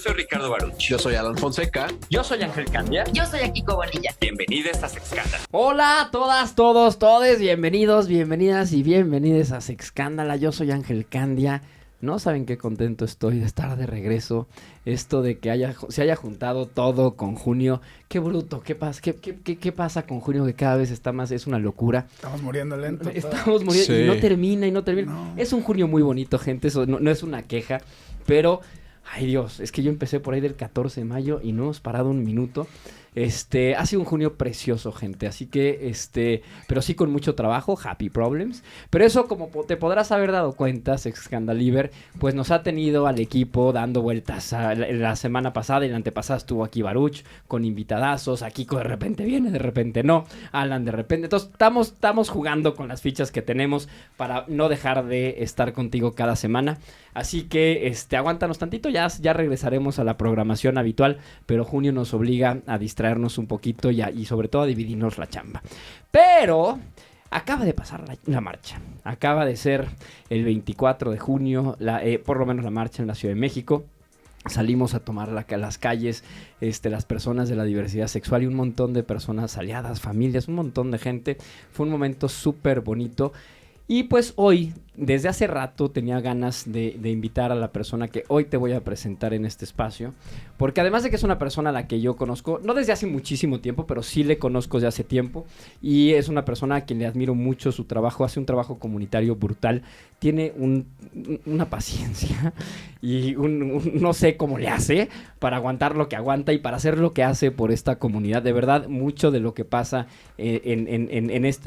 Soy Ricardo Baruch. Yo soy Alan Fonseca. Yo soy Ángel Candia. Yo soy Akiko Bonilla. Bienvenidos a Sexcándala. Hola a todas, todos, todes. Bienvenidos, bienvenidas y bienvenidos a Sexcándala. Yo soy Ángel Candia. No saben qué contento estoy de estar de regreso. Esto de que se haya juntado todo con junio. Qué bruto, qué pasa con junio que cada vez está más, es una locura. Estamos muriendo lento. Estamos muriendo Sí. y no termina. No. Es un junio muy bonito, gente, eso no es una queja, pero ay Dios, es que yo empecé por ahí del 14 de mayo y no hemos parado un minuto. Ha sido un junio precioso, gente, así que, pero sí con mucho trabajo, happy problems, pero eso, como te podrás haber dado cuenta, Sexcandaliver, pues nos ha tenido al equipo dando vueltas. La semana pasada y la antepasada estuvo aquí Baruch, con invitadazos, Akiko de repente viene, de repente no, Alan de repente, entonces estamos jugando con las fichas que tenemos para no dejar de estar contigo cada semana, así que, aguántanos tantito, ya regresaremos a la programación habitual, pero junio nos obliga a distraernos un poquito y sobre todo a dividirnos la chamba. Pero acaba de pasar la marcha. Acaba de ser el 24 de junio, por lo menos la marcha en la Ciudad de México. Salimos a tomar las calles, las personas de la diversidad sexual y un montón de personas aliadas, familias, un montón de gente. Fue un momento súper bonito. Y pues hoy, desde hace rato, tenía ganas de invitar a la persona que hoy te voy a presentar en este espacio. Porque además de que es una persona a la que yo conozco, no desde hace muchísimo tiempo, pero sí le conozco desde hace tiempo. Y es una persona a quien le admiro mucho su trabajo. Hace un trabajo comunitario brutal. Tiene una paciencia y no sé cómo le hace para aguantar lo que aguanta y para hacer lo que hace por esta comunidad. De verdad, mucho de lo que pasa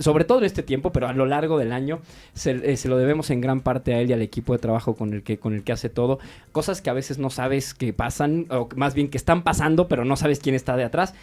sobre todo en este tiempo, pero a lo largo del año, se lo debemos en gran parte a él y al equipo de trabajo con el que hace todo. Cosas que a veces no sabes que pasan, o más bien que están pasando, pero no sabes quién está de atrás.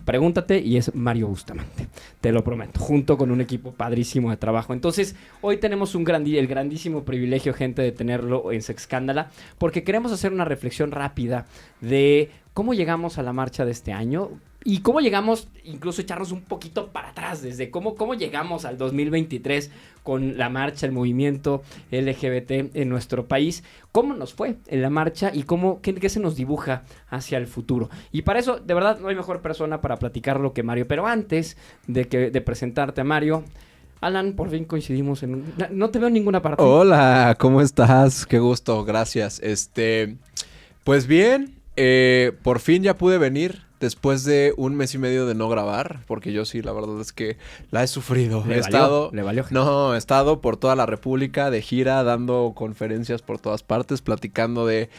Pregúntate y es Mario Bustamante, te lo prometo, junto con un equipo padrísimo de trabajo. Entonces, hoy tenemos el grandísimo privilegio, gente, de tenerlo en Sexcándala, porque queremos hacer una reflexión rápida de cómo llegamos a la marcha de este año y cómo llegamos, incluso echarnos un poquito para atrás, desde cómo llegamos al 2023 con la marcha, el movimiento LGBT en nuestro país, cómo nos fue en la marcha y qué se nos dibuja hacia el futuro. Y para eso, de verdad, no hay mejor persona para platicarlo que Mario. Pero antes de presentarte a Mario, Alan, por fin coincidimos no te veo en ninguna parte. Hola, ¿cómo estás? Qué gusto, gracias. Pues bien, por fin ya pude venir después de 1 mes y medio de no grabar, porque yo sí, la verdad es que la he sufrido. He estado por toda la República de gira, dando conferencias por todas partes, platicando de,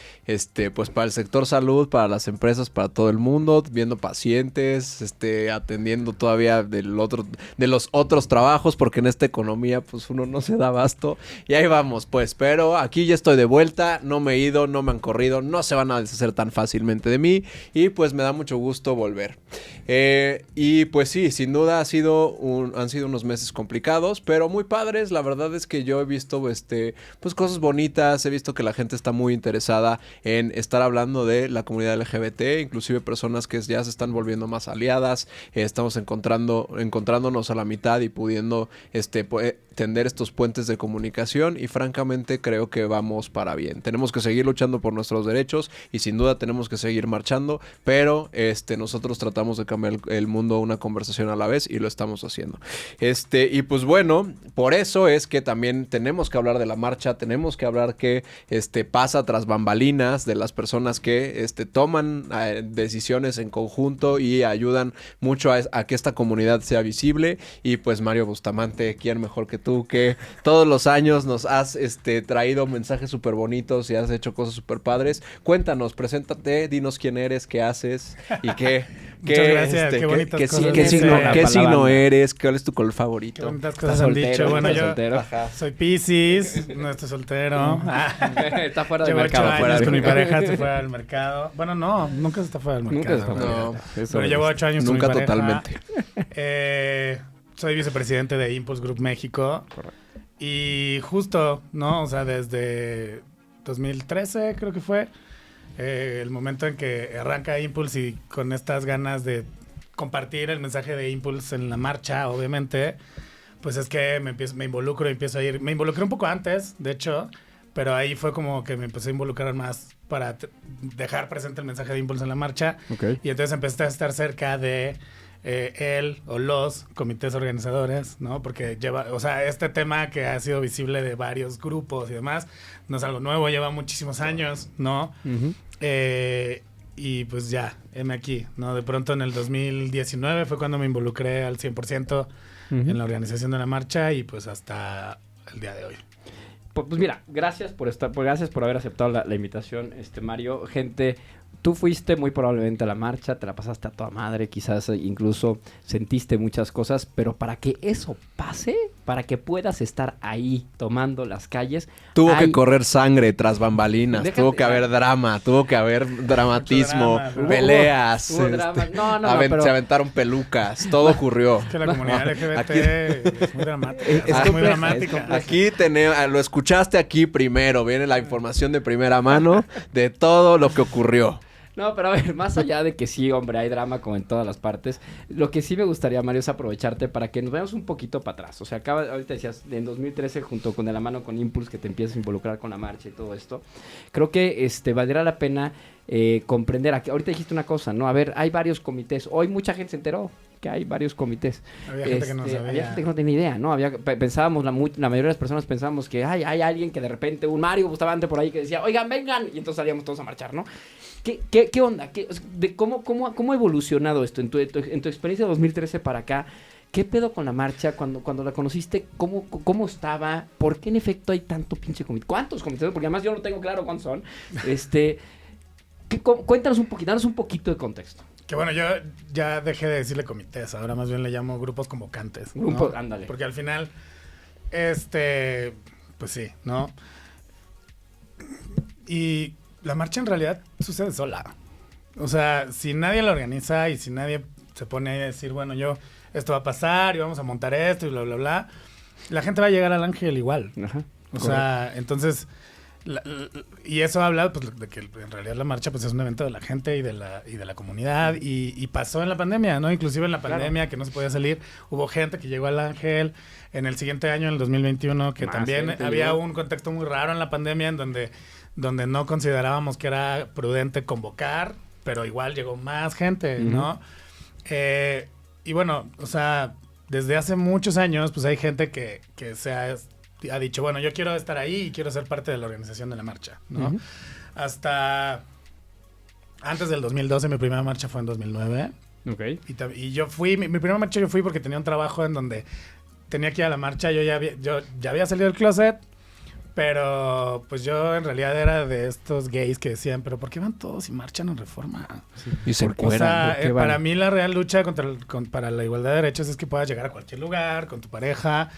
pues para el sector salud, para las empresas, para todo el mundo, viendo pacientes, atendiendo todavía de los otros trabajos, porque en esta economía, pues uno no se da abasto. Y ahí vamos, pues, pero aquí ya estoy de vuelta, no me he ido, no me han corrido, no se van a deshacer tan fácilmente de mí, y pues me da mucho gusto volver. Y pues sí, sin duda han sido unos meses complicados, pero muy padres. La verdad es que yo he visto pues cosas bonitas, he visto que la gente está muy interesada en estar hablando de la comunidad LGBT, inclusive personas que ya se están volviendo más aliadas. Estamos encontrándonos a la mitad y pudiendo tender estos puentes de comunicación, y francamente creo que vamos para bien. Tenemos que seguir luchando por nuestros derechos y sin duda tenemos que seguir marchando, pero nosotros tratamos de cambiar el mundo una conversación a la vez y lo estamos haciendo. Y pues bueno, por eso es que también tenemos que hablar de la marcha, tenemos que hablar qué pasa tras bambalinas de las personas que toman decisiones en conjunto y ayudan mucho a que esta comunidad sea visible. Y pues Mario Bustamante, ¿quién mejor que tú, que todos los años nos has traído mensajes súper bonitos y has hecho cosas súper padres? Cuéntanos, preséntate, dinos quién eres, qué haces y Muchas gracias, qué bonitas cosas. ¿Qué signo eres? ¿Cuál es tu color favorito? Qué bonitas cosas han dicho. Bueno, yo soy Piscis, no estoy soltero. Está fuera del Llevo mercado. 8 años con mi pareja, se fue al mercado. Bueno, no, nunca se está fuera del mercado. Pero llevo 8 años con mi pareja. Nunca totalmente. Soy vicepresidente de Impulse Group México. Correcto. Y justo, ¿no? O sea, desde 2013 creo que fue el momento en que arranca Impulse, y con estas ganas de compartir el mensaje de Impulse en la marcha, obviamente, pues es que me involucro y empiezo a ir. Me involucré un poco antes, de hecho, pero ahí fue como que me empecé a involucrar más para dejar presente el mensaje de Impulse en la marcha. Ok. Y entonces empecé a estar cerca de él o los comités organizadores, ¿no? Porque o sea, este tema que ha sido visible de varios grupos y demás, no es algo nuevo, lleva muchísimos años, ¿no? Ujú. Y pues ya, heme aquí, ¿no? De pronto en el 2019 fue cuando me involucré al 100% en la organización de la marcha y pues hasta el día de hoy. Pues mira, gracias por haber aceptado la invitación, Mario. Gente, tú fuiste muy probablemente a la marcha, te la pasaste a toda madre, quizás incluso sentiste muchas cosas, pero para que eso pase, para que puedas estar ahí tomando las calles... Tuvo que correr sangre tras bambalinas, Déjate, tuvo que haber drama, tuvo que haber dramatismo, Mucho drama, peleas. Hubo drama. No, pero... Se aventaron pelucas, todo ocurrió. Es que la comunidad LGBT aquí- es muy dramática. Es Es muy compleja, dramática. es compleja. Aquí lo escuchaste aquí primero, viene la información de primera mano de todo lo que ocurrió. No, pero a ver, más allá de que sí, hombre, hay drama como en todas las partes, lo que sí me gustaría, Mario, es aprovecharte para que nos veamos un poquito para atrás. O sea, ahorita decías, en 2013, junto con De la Mano con Impulse, que te empiezas a involucrar con la marcha y todo esto, creo que valdría la pena comprender. Ahorita dijiste una cosa, ¿no? A ver, hay varios comités. Hoy mucha gente se enteró que hay varios comités. Había gente que no sabía. Había gente que no tenía idea, ¿no? Pensábamos, la mayoría de las personas pensábamos que hay alguien que de repente, un Mario Bustamante por ahí que decía, oigan, vengan, y entonces salíamos todos a marchar, ¿no? ¿Qué onda? ¿Cómo ha evolucionado esto? En tu experiencia de 2013 para acá, ¿qué pedo con la marcha? Cuando la conociste, ¿cómo estaba? ¿Por qué en efecto hay tanto pinche comité? ¿Cuántos comités? Porque además yo no tengo claro cuántos son. Cuéntanos un poquito, danos un poquito de contexto. Que bueno, yo ya dejé de decirle comités, ahora más bien le llamo grupos convocantes, ¿no? Grupos, ándale. Porque al final, pues sí, ¿no? Y la marcha en realidad sucede sola. O sea, si nadie la organiza y si nadie se pone a decir, bueno, esto va a pasar y vamos a montar esto y bla, bla, bla, la gente va a llegar al Ángel igual. Ajá. O sea, entonces... y eso habla pues, de que en realidad la marcha pues es un evento de la gente y de la comunidad y pasó en la pandemia, ¿no? Inclusive en la pandemia que no se podía salir, hubo gente que llegó al Ángel. En el siguiente año, en el 2021, que Más también gente había llegó. un contexto muy raro en la pandemia en donde no considerábamos que era prudente convocar, pero igual llegó más gente, ¿no? Y bueno, o sea, desde hace muchos años pues hay gente que ha dicho, bueno, yo quiero estar ahí y quiero ser parte de la organización de la marcha, ¿no? Hasta antes del 2012, mi primera marcha fue en 2009. Ok. Y yo fui, mi primera marcha yo fui porque tenía un trabajo en donde tenía que ir a la marcha, yo ya había salido del closet, pero pues yo en realidad era de estos gays que decían, pero ¿por qué van todos y marchan en Reforma? Y se O encueran. sea, ¿por qué van? para mí la real lucha para la igualdad de derechos es que puedas llegar a cualquier lugar con tu pareja,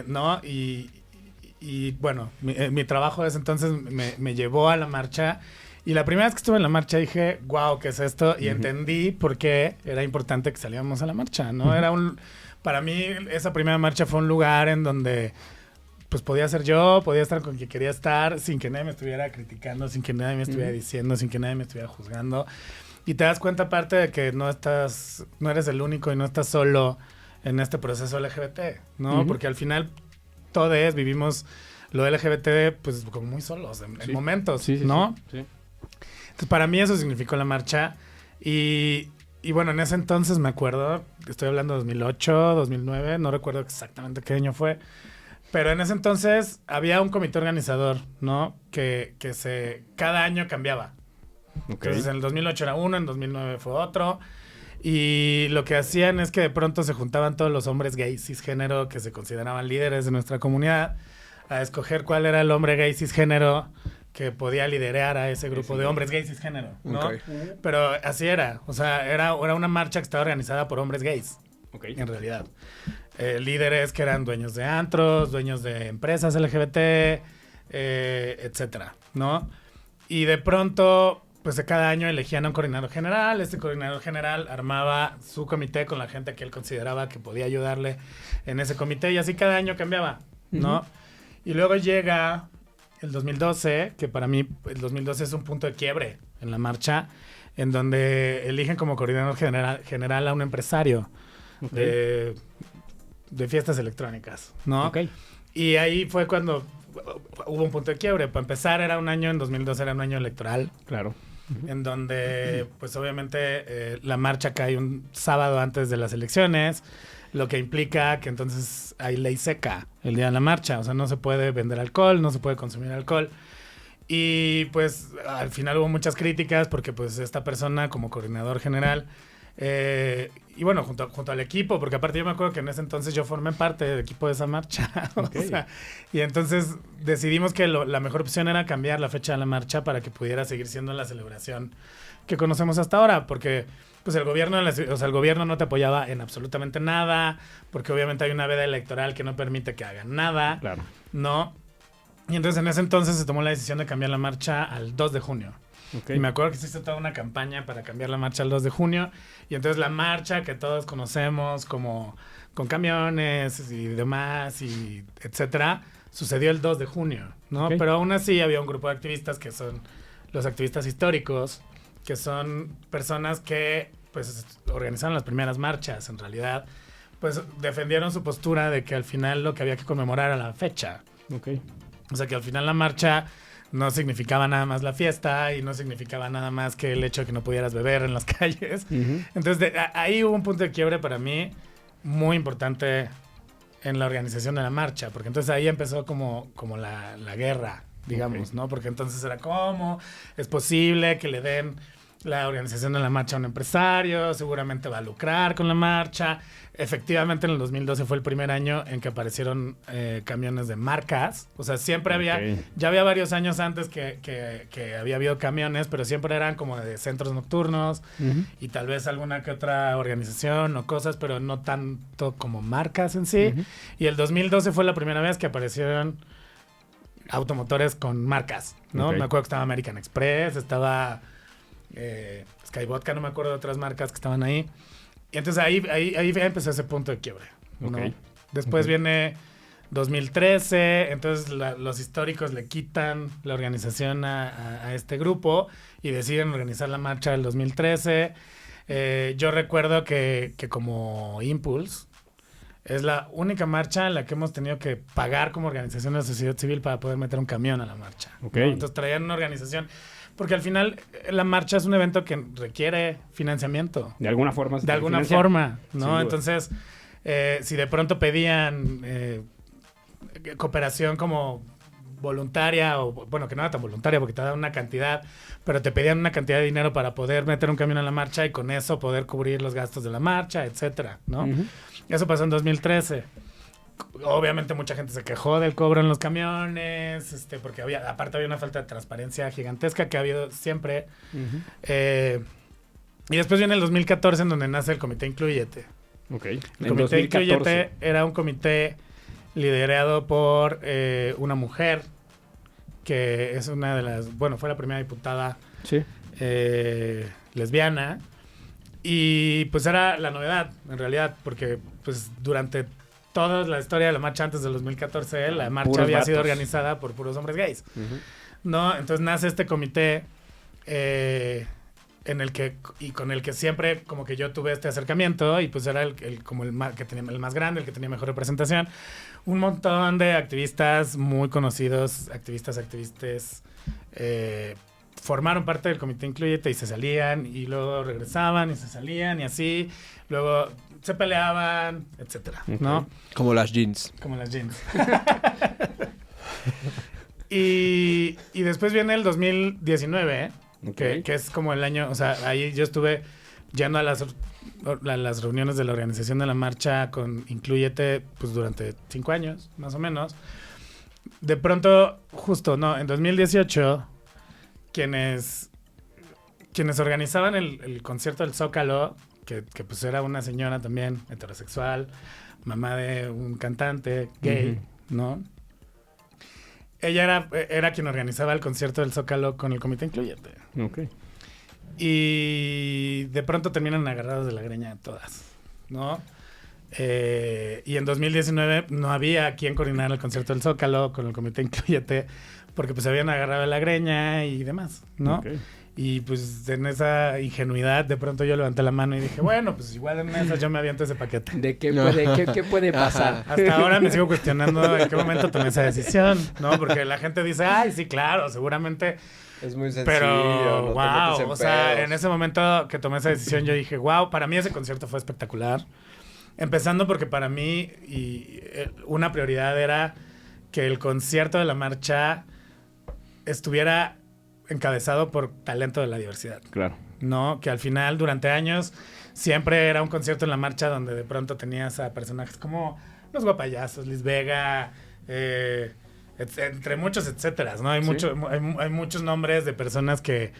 ¿no? Y bueno, mi trabajo desde entonces me llevó a la marcha. Y la primera vez que estuve en la marcha dije, wow, ¿qué es esto? Y entendí por qué era importante que saliéramos a la marcha, ¿no? Para mí, esa primera marcha fue un lugar en donde pues podía ser yo, podía estar con quien quería estar, sin que nadie me estuviera criticando, sin que nadie me estuviera diciendo, sin que nadie me estuviera juzgando. Y te das cuenta aparte de que no eres el único y no estás solo en este proceso LGBT, ¿no? Porque al final todos vivimos lo LGBT pues como muy solos en momentos, ¿no? Sí. Entonces para mí eso significó la marcha y bueno, en ese entonces me acuerdo, estoy hablando de 2008, 2009, no recuerdo exactamente qué año fue, pero en ese entonces había un comité organizador, ¿no? Que cada año cambiaba. Ok. Entonces en el 2008 era uno, en 2009 fue otro. Y lo que hacían es que de pronto se juntaban todos los hombres gays cisgénero que se consideraban líderes de nuestra comunidad a escoger cuál era el hombre gay cisgénero que podía liderar a ese grupo de hombres gays cisgénero, ¿no? Ok. Pero así era. O sea, era una marcha que estaba organizada por hombres gays, en realidad. Líderes que eran dueños de antros, dueños de empresas LGBT, etcétera, ¿no? Y de pronto, pues cada año elegían a un coordinador general. Este coordinador general armaba su comité con la gente que él consideraba que podía ayudarle en ese comité y así cada año cambiaba, ¿no? Y luego llega el 2012, que para mí el 2012 es un punto de quiebre en la marcha, en donde eligen como coordinador general a un empresario de fiestas electrónicas, ¿no? Ok. Y ahí fue cuando hubo un punto de quiebre. Para empezar, en 2012 era un año electoral. Claro. En donde, pues obviamente, la marcha cae un sábado antes de las elecciones, lo que implica que entonces hay ley seca el día de la marcha. O sea, no se puede vender alcohol, no se puede consumir alcohol. Y pues al final hubo muchas críticas porque pues esta persona como coordinador general, y bueno, junto al equipo, porque aparte yo me acuerdo que en ese entonces yo formé parte del equipo de esa marcha. Okay. O sea, y entonces decidimos que la mejor opción era cambiar la fecha de la marcha para que pudiera seguir siendo la celebración que conocemos hasta ahora, porque pues el gobierno no te apoyaba en absolutamente nada, porque obviamente hay una veda electoral que no permite que hagan nada. Claro. ¿No? Y entonces en ese entonces se tomó la decisión de cambiar la marcha al 2 de junio. Okay. Y me acuerdo que se hizo toda una campaña para cambiar la marcha al 2 de junio. Y entonces la marcha que todos conocemos como con camiones y demás, y etcétera, sucedió el 2 de junio, ¿no? Okay. Pero aún así había un grupo de activistas que son los activistas históricos, que son personas que pues organizaron las primeras marchas, en realidad, pues defendieron su postura de que al final lo que había que conmemorar era la fecha. Okay. O sea, que al final la marcha no significaba nada más la fiesta y no significaba nada más que el hecho de que no pudieras beber en las calles. Uh-huh. Entonces, ahí hubo un punto de quiebre para mí muy importante en la organización de la marcha, porque entonces ahí empezó como la guerra, digamos, Okay. ¿no? Porque entonces era ¿cómo es posible que le den la organización de la marcha a un empresario? Seguramente va a lucrar con la marcha. Efectivamente, en el 2012 fue el primer año en que aparecieron camiones de marcas. O sea, siempre ya había varios años antes que había habido camiones, pero siempre eran como de centros nocturnos Uh-huh. y tal vez alguna que otra organización o cosas, pero no tanto como marcas en sí. Uh-huh. Y el 2012 fue la primera vez que aparecieron automotores con marcas, ¿no? Okay. Me acuerdo que estaba American Express, estaba Sky Vodka, no me acuerdo de otras marcas que estaban ahí. Y entonces ahí empezó ese punto de quiebre, ¿no? Okay. Después Okay. viene 2013, entonces los históricos le quitan la organización a este grupo y deciden organizar la marcha del 2013. Yo recuerdo que como Impulse es la única marcha en la que hemos tenido que pagar como organización de la sociedad civil para poder meter un camión a la marcha, ¿no? Okay. Entonces traían una organización, porque al final la marcha es un evento que requiere financiamiento. De alguna forma. De alguna financia. forma, Sin ¿no? duda. Entonces, si de pronto pedían cooperación como voluntaria, o bueno, que no era tan voluntaria porque te daban una cantidad, pero te pedían una cantidad de dinero para poder meter un camión a la marcha y con eso poder cubrir los gastos de la marcha, etcétera, ¿no? Uh-huh. Eso pasó en 2013. Obviamente mucha gente se quejó del cobro en los camiones, porque aparte había una falta de transparencia gigantesca que ha habido siempre. Uh-huh. Y después viene el 2014 en donde nace el Comité Incluyete. Okay. El Comité Incluyete era un comité liderado por una mujer que es una de las, bueno, fue la primera diputada Sí. lesbiana, y pues era la novedad en realidad, porque pues durante toda la historia de la marcha antes del 2014 la marcha Puros había sido vatos. organizada por puros hombres gays, Uh-huh. ¿no? Entonces nace este comité en el que y con el que siempre como que yo tuve este acercamiento, y pues era como el que tenía el más grande, el que tenía mejor representación. Un montón de activistas muy conocidos, activistas, formaron parte del Comité Incluyete y se salían y luego regresaban y se salían y así, luego se peleaban, etcétera, ¿no? Como las jeans. Como las jeans. y después viene el 2019, Okay. que es como el año, o sea, ahí yo estuve yendo a las reuniones de la organización de la marcha con Incluyete pues durante 5 años, más o menos. De pronto, justo, no, en 2018, quienes organizaban el concierto del Zócalo, que pues era una señora también heterosexual, mamá de un cantante gay, Uh-huh. ¿no? Ella era quien organizaba el concierto del Zócalo con el Comité Incluyente. Okay. Y de pronto terminan agarrados de la greña todas, ¿no? Y en 2019 no había quien coordinar el concierto del Zócalo con el Comité Incluyete, porque pues se habían agarrado de la greña y demás, ¿no? Okay. Y pues en esa ingenuidad de pronto yo levanté la mano y dije, bueno, pues igual en esas yo me aviento ese paquete. ¿De qué puede pasar? Hasta ahora me sigo cuestionando en qué momento tomé esa decisión, ¿no? Porque la gente dice, ay, sí, claro, seguramente. Es muy sencillo. Pero, no te wow, metes en o sea, pedos. en ese momento que tomé esa decisión yo dije, wow, para mí ese concierto fue espectacular. Empezando porque para mí una prioridad era que el concierto de la marcha estuviera encabezado por talento de la diversidad. Claro. No, que al final, durante años, siempre era un concierto en la marcha donde de pronto tenías a personajes como Los Guapayazos, Liz Vega, entre muchos etcétera, ¿no? Hay, ¿Sí? hay muchos nombres de personas que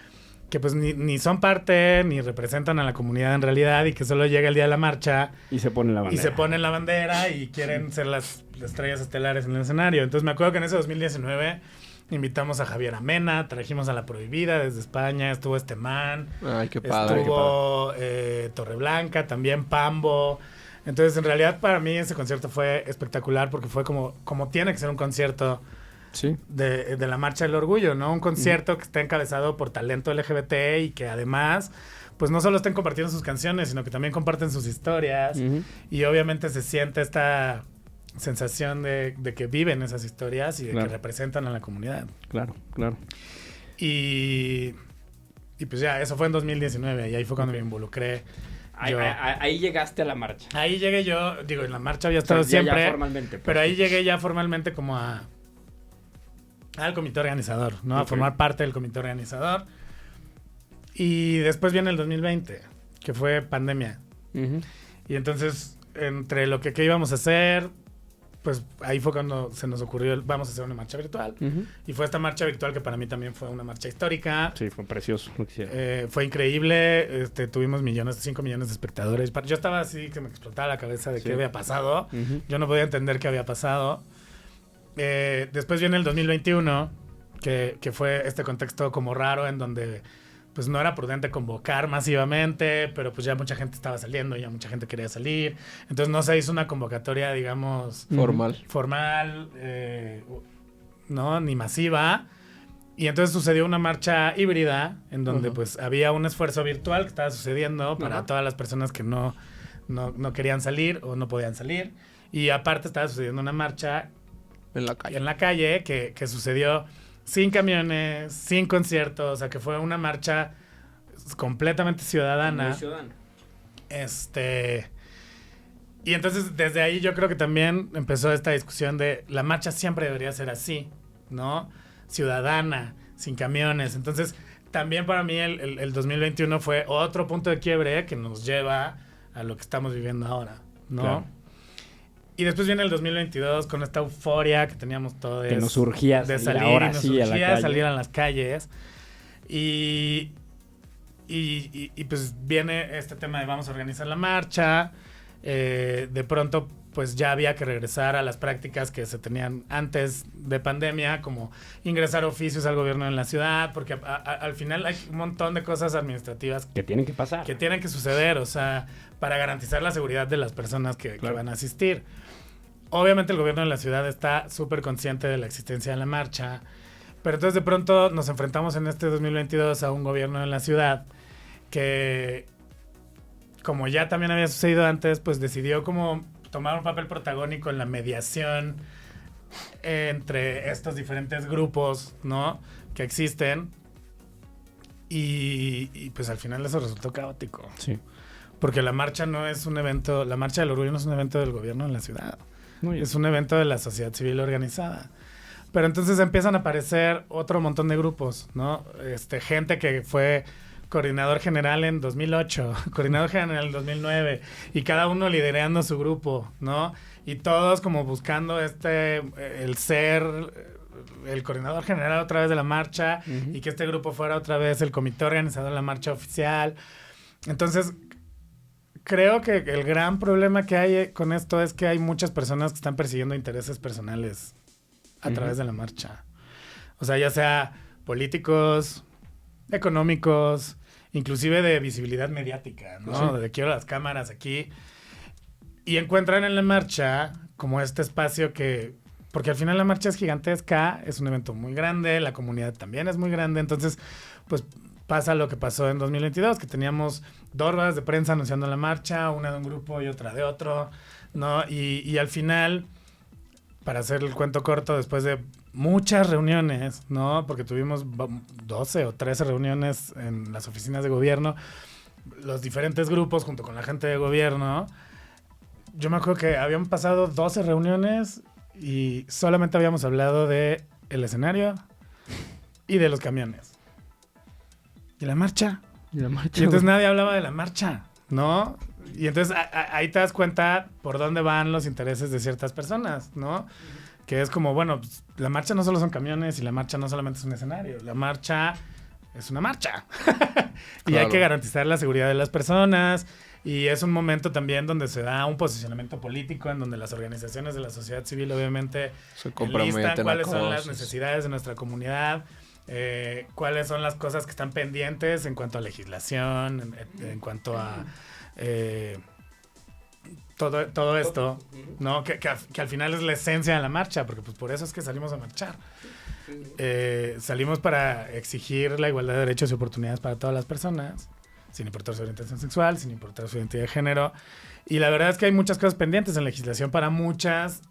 pues ni son parte, ni representan a la comunidad en realidad, y que solo llega el día de la marcha Y se pone la bandera. y se ponen la bandera y quieren ser las estrellas estelares en el escenario. Entonces me acuerdo que en ese 2019 invitamos a Javier Amena, trajimos a La Prohibida desde España, estuvo este man, Ay, qué padre. estuvo Torreblanca, también Pambo. Entonces en realidad para mí ese concierto fue espectacular porque fue como tiene que ser un concierto Sí. de la Marcha del Orgullo, ¿no? Un concierto que está encabezado por talento LGBT y que además pues no solo estén compartiendo sus canciones, sino que también comparten sus historias. Ujú. Y obviamente se siente esta sensación de que viven esas historias y de Claro. que representan a la comunidad. Claro, claro. Y pues ya, eso fue en 2019 y ahí fue cuando me involucré. Ahí, yo. ahí llegaste a la marcha. Ahí llegué yo, digo, en la marcha había O sea, estado ya siempre, formalmente. pues. pero ahí llegué ya formalmente como al comité organizador, ¿no? A Ok. formar parte del comité organizador. Y después viene el 2020, que fue pandemia. Ujú. Y entonces, entre lo que íbamos a hacer, pues ahí fue cuando se nos ocurrió, vamos a hacer una marcha virtual. Ujú. Y fue esta marcha virtual que para mí también fue una marcha histórica. Sí, fue precioso lo que hicieron. Fue increíble, tuvimos 5 millones de espectadores. Yo estaba así que me explotaba la cabeza de Sí. qué había pasado. Ujú. Yo no podía entender qué había pasado. Después viene el 2021, que fue este contexto como raro en donde pues no era prudente convocar masivamente, pero pues ya mucha gente estaba saliendo, ya mucha gente quería salir. Entonces no se hizo una convocatoria, digamos, formal, ¿no? Ni masiva. Y entonces sucedió una marcha híbrida en donde Ujú. pues había un esfuerzo virtual que estaba sucediendo para Ajá. todas las personas que no querían salir o no podían salir. Y aparte estaba sucediendo una marcha En la calle. en la calle que sucedió sin camiones, sin conciertos, o sea que fue una marcha completamente ciudadana. Muy ciudadano. Y entonces desde ahí yo creo que también empezó esta discusión de la marcha siempre debería ser así, ¿no? Ciudadana, sin camiones. Entonces también para mí el 2021 fue otro punto de quiebre que nos lleva a lo que estamos viviendo ahora, ¿no? Claro. Y después viene el 2022 con esta euforia que teníamos todos. Que nos surgía de salir salir, ahora y nos sí a la surgía calle. salir a las calles. Y pues viene este tema de vamos a organizar la marcha. De pronto pues ya había que regresar a las prácticas que se tenían antes de pandemia, como ingresar oficios al gobierno en la ciudad, porque al final hay un montón de cosas administrativas Que tienen que pasar. que tienen que suceder, o sea, para garantizar la seguridad de las personas que van a asistir. Obviamente el gobierno de la ciudad está súper consciente de la existencia de la marcha, pero entonces de pronto nos enfrentamos en este 2022 a un gobierno en la ciudad que, como ya también había sucedido antes, pues decidió como tomar un papel protagónico en la mediación entre estos diferentes grupos, ¿no? Que existen. Y pues al final eso resultó caótico. Sí. Porque la marcha no es un evento, la marcha del orgullo no es un evento del gobierno en la ciudad. No, Es un evento de la sociedad civil organizada. Pero entonces empiezan a aparecer otro montón de grupos, ¿no? Gente que fue coordinador general en 2008, coordinador general en 2009, y cada uno liderando su grupo, ¿no? Y todos como buscando el ser el coordinador general otra vez de la marcha, Ujú. y que este grupo fuera otra vez el comité organizador de la marcha oficial. Entonces, creo que el gran problema que hay con esto es que hay muchas personas que están persiguiendo intereses personales a Ujú. través de la marcha. O sea, ya sea políticos, económicos, inclusive de visibilidad mediática, ¿no? Sí. De quiero las cámaras aquí. Y encuentran en la marcha como este espacio que... Porque al final la marcha es gigantesca, es un evento muy grande, la comunidad también es muy grande, entonces, pues pasa lo que pasó en 2022, que teníamos 2 ruedas de prensa anunciando la marcha, una de un grupo y otra de otro, ¿no? Y al final, para hacer el cuento corto, después de muchas reuniones, ¿no? Porque tuvimos 12 o 13 reuniones en las oficinas de gobierno, los diferentes grupos junto con la gente de gobierno. Yo me acuerdo que habían pasado 12 reuniones y solamente habíamos hablado de el escenario y de los camiones. ¿Y la marcha? Y entonces nadie hablaba de la marcha, ¿no? Y entonces ahí te das cuenta por dónde van los intereses de ciertas personas, ¿no? Que es como, bueno, pues, la marcha no solo son camiones y la marcha no solamente es un escenario. La marcha es una marcha. Y hay que garantizar la seguridad de las personas. Y es un momento también donde se da un posicionamiento político en donde las organizaciones de la sociedad civil obviamente se comprometen enlistan cuáles a son cosas. las necesidades de nuestra comunidad, cuáles son las cosas que están pendientes en cuanto a legislación, en cuanto a todo esto, ¿no? Que al final es la esencia de la marcha, porque pues por eso es que salimos a marchar. Salimos para exigir la igualdad de derechos y oportunidades para todas las personas, sin importar su orientación sexual, sin importar su identidad de género. Y la verdad es que hay muchas cosas pendientes en legislación para muchas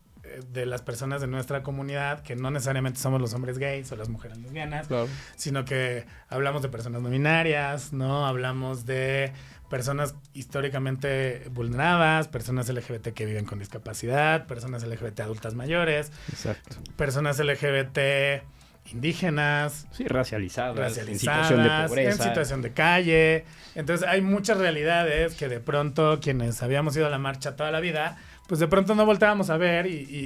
de las personas de nuestra comunidad, que no necesariamente somos los hombres gays o las mujeres lesbianas, sino que hablamos de personas no binarias, ¿no? Hablamos de personas históricamente vulneradas, personas LGBT que viven con discapacidad, personas LGBT adultas mayores, Exacto. personas LGBT indígenas, Sí, racializadas, en situación de pobreza. en situación de calle. Entonces hay muchas realidades que de pronto quienes habíamos ido a la marcha toda la vida, pues de pronto no volteábamos a ver y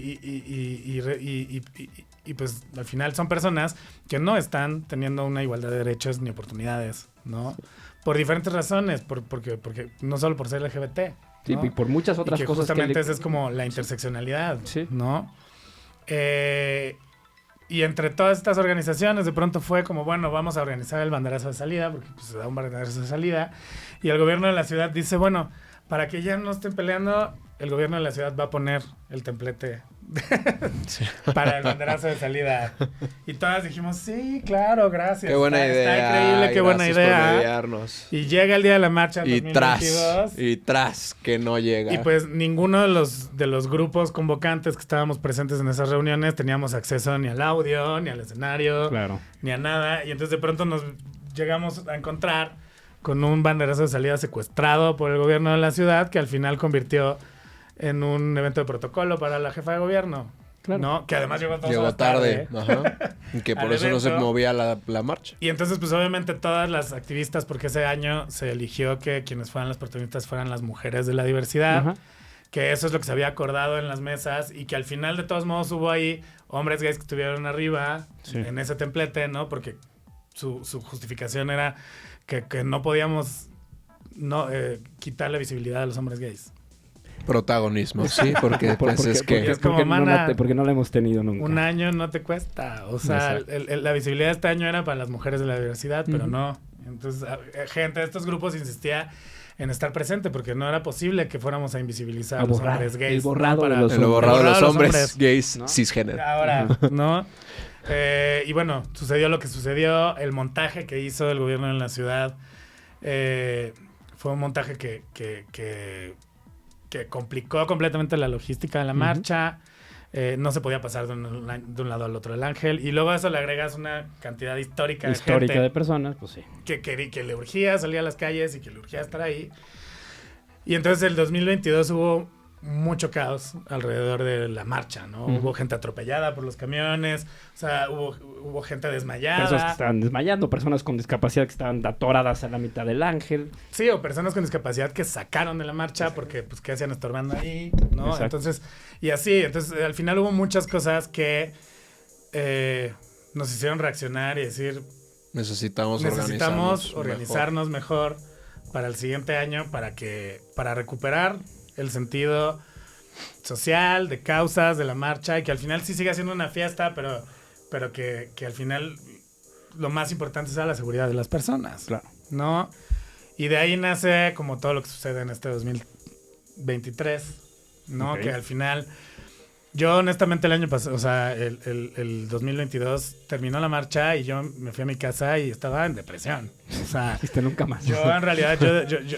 pues al final son personas que no están teniendo una igualdad de derechos ni oportunidades, ¿no? Por diferentes razones, porque no solo por ser LGBT, Sí, ¿no? y por muchas otras y que cosas. justamente esa es como la interseccionalidad, Sí. ¿no? Y entre todas estas organizaciones de pronto fue como, bueno, vamos a organizar el banderazo de salida, porque pues, se da un banderazo de salida, y el gobierno de la ciudad dice, bueno, para que ya no estén peleando, el gobierno de la ciudad va a poner el templete para el banderazo de salida. Y todas dijimos, sí, claro, gracias. Qué buena idea. Está increíble, qué buena Gracias por idea. mediarnos. Y llega el día de la marcha Y 2022. tras que no llega. Y pues ninguno de los grupos convocantes que estábamos presentes en esas reuniones teníamos acceso ni al audio, ni al escenario, Claro. ni a nada. Y entonces de pronto nos llegamos a encontrar con un banderazo de salida secuestrado por el gobierno de la ciudad, que al final convirtió en un evento de protocolo para la jefa de gobierno. Claro. ¿No? Que además llegó Llegó tarde. Ajá. Y que por Al eso no se evento. movía la marcha. Y entonces, pues obviamente todas las activistas, porque ese año se eligió que quienes fueran las protagonistas fueran las mujeres de la diversidad, Ajá. que eso es lo que se había acordado en las mesas y que al final de todos modos hubo ahí hombres gays que estuvieron arriba Sí. en ese templete, ¿no? Porque su justificación era que no podíamos quitarle visibilidad a los hombres gays. Protagonismo, sí, porque pues es que... es como, porque, mana, porque no la hemos tenido nunca. Un año no te cuesta. O sea, la visibilidad de este año era para las mujeres de la diversidad, pero no. Entonces, gente de estos grupos insistía en estar presente porque no era posible que fuéramos a invisibilizar a los hombres gays. El borrado ¿no? de los El borrado de los hombres hombres, gays ¿no? cisgénero. Ahora, ¿no? Y bueno, sucedió lo que sucedió. El montaje que hizo el gobierno en la ciudad fue un montaje que complicó completamente la logística de la marcha. No se podía pasar de un lado al otro del ángel. Y luego a eso le agregas una cantidad histórica de gente de personas, pues sí. que le urgía salir a las calles y que le urgía estar ahí. Y entonces el 2022 hubo mucho caos alrededor de la marcha, ¿no? Hubo gente atropellada por los camiones, o sea, hubo gente desmayada. Personas que estaban desmayando, personas con discapacidad que estaban atoradas a la mitad del ángel. Sí, o personas con discapacidad que sacaron de la marcha porque, pues, ¿qué hacían estorbando ahí? ¿No? Exacto. Entonces, y así, entonces, al final hubo muchas cosas que nos hicieron reaccionar y decir, Necesitamos organizarnos mejor para el siguiente año para recuperar el sentido social, de causas, de la marcha, y que al final sí siga siendo una fiesta, pero que al final lo más importante sea la seguridad de las personas. Claro. ¿No? Y de ahí nace como todo lo que sucede en este 2023, ¿no? Ok. Que al final Yo honestamente el año pasado, o sea, el 2022 terminó la marcha y yo me fui a mi casa y estaba en depresión. O sea, Dijiste nunca más. yo en realidad,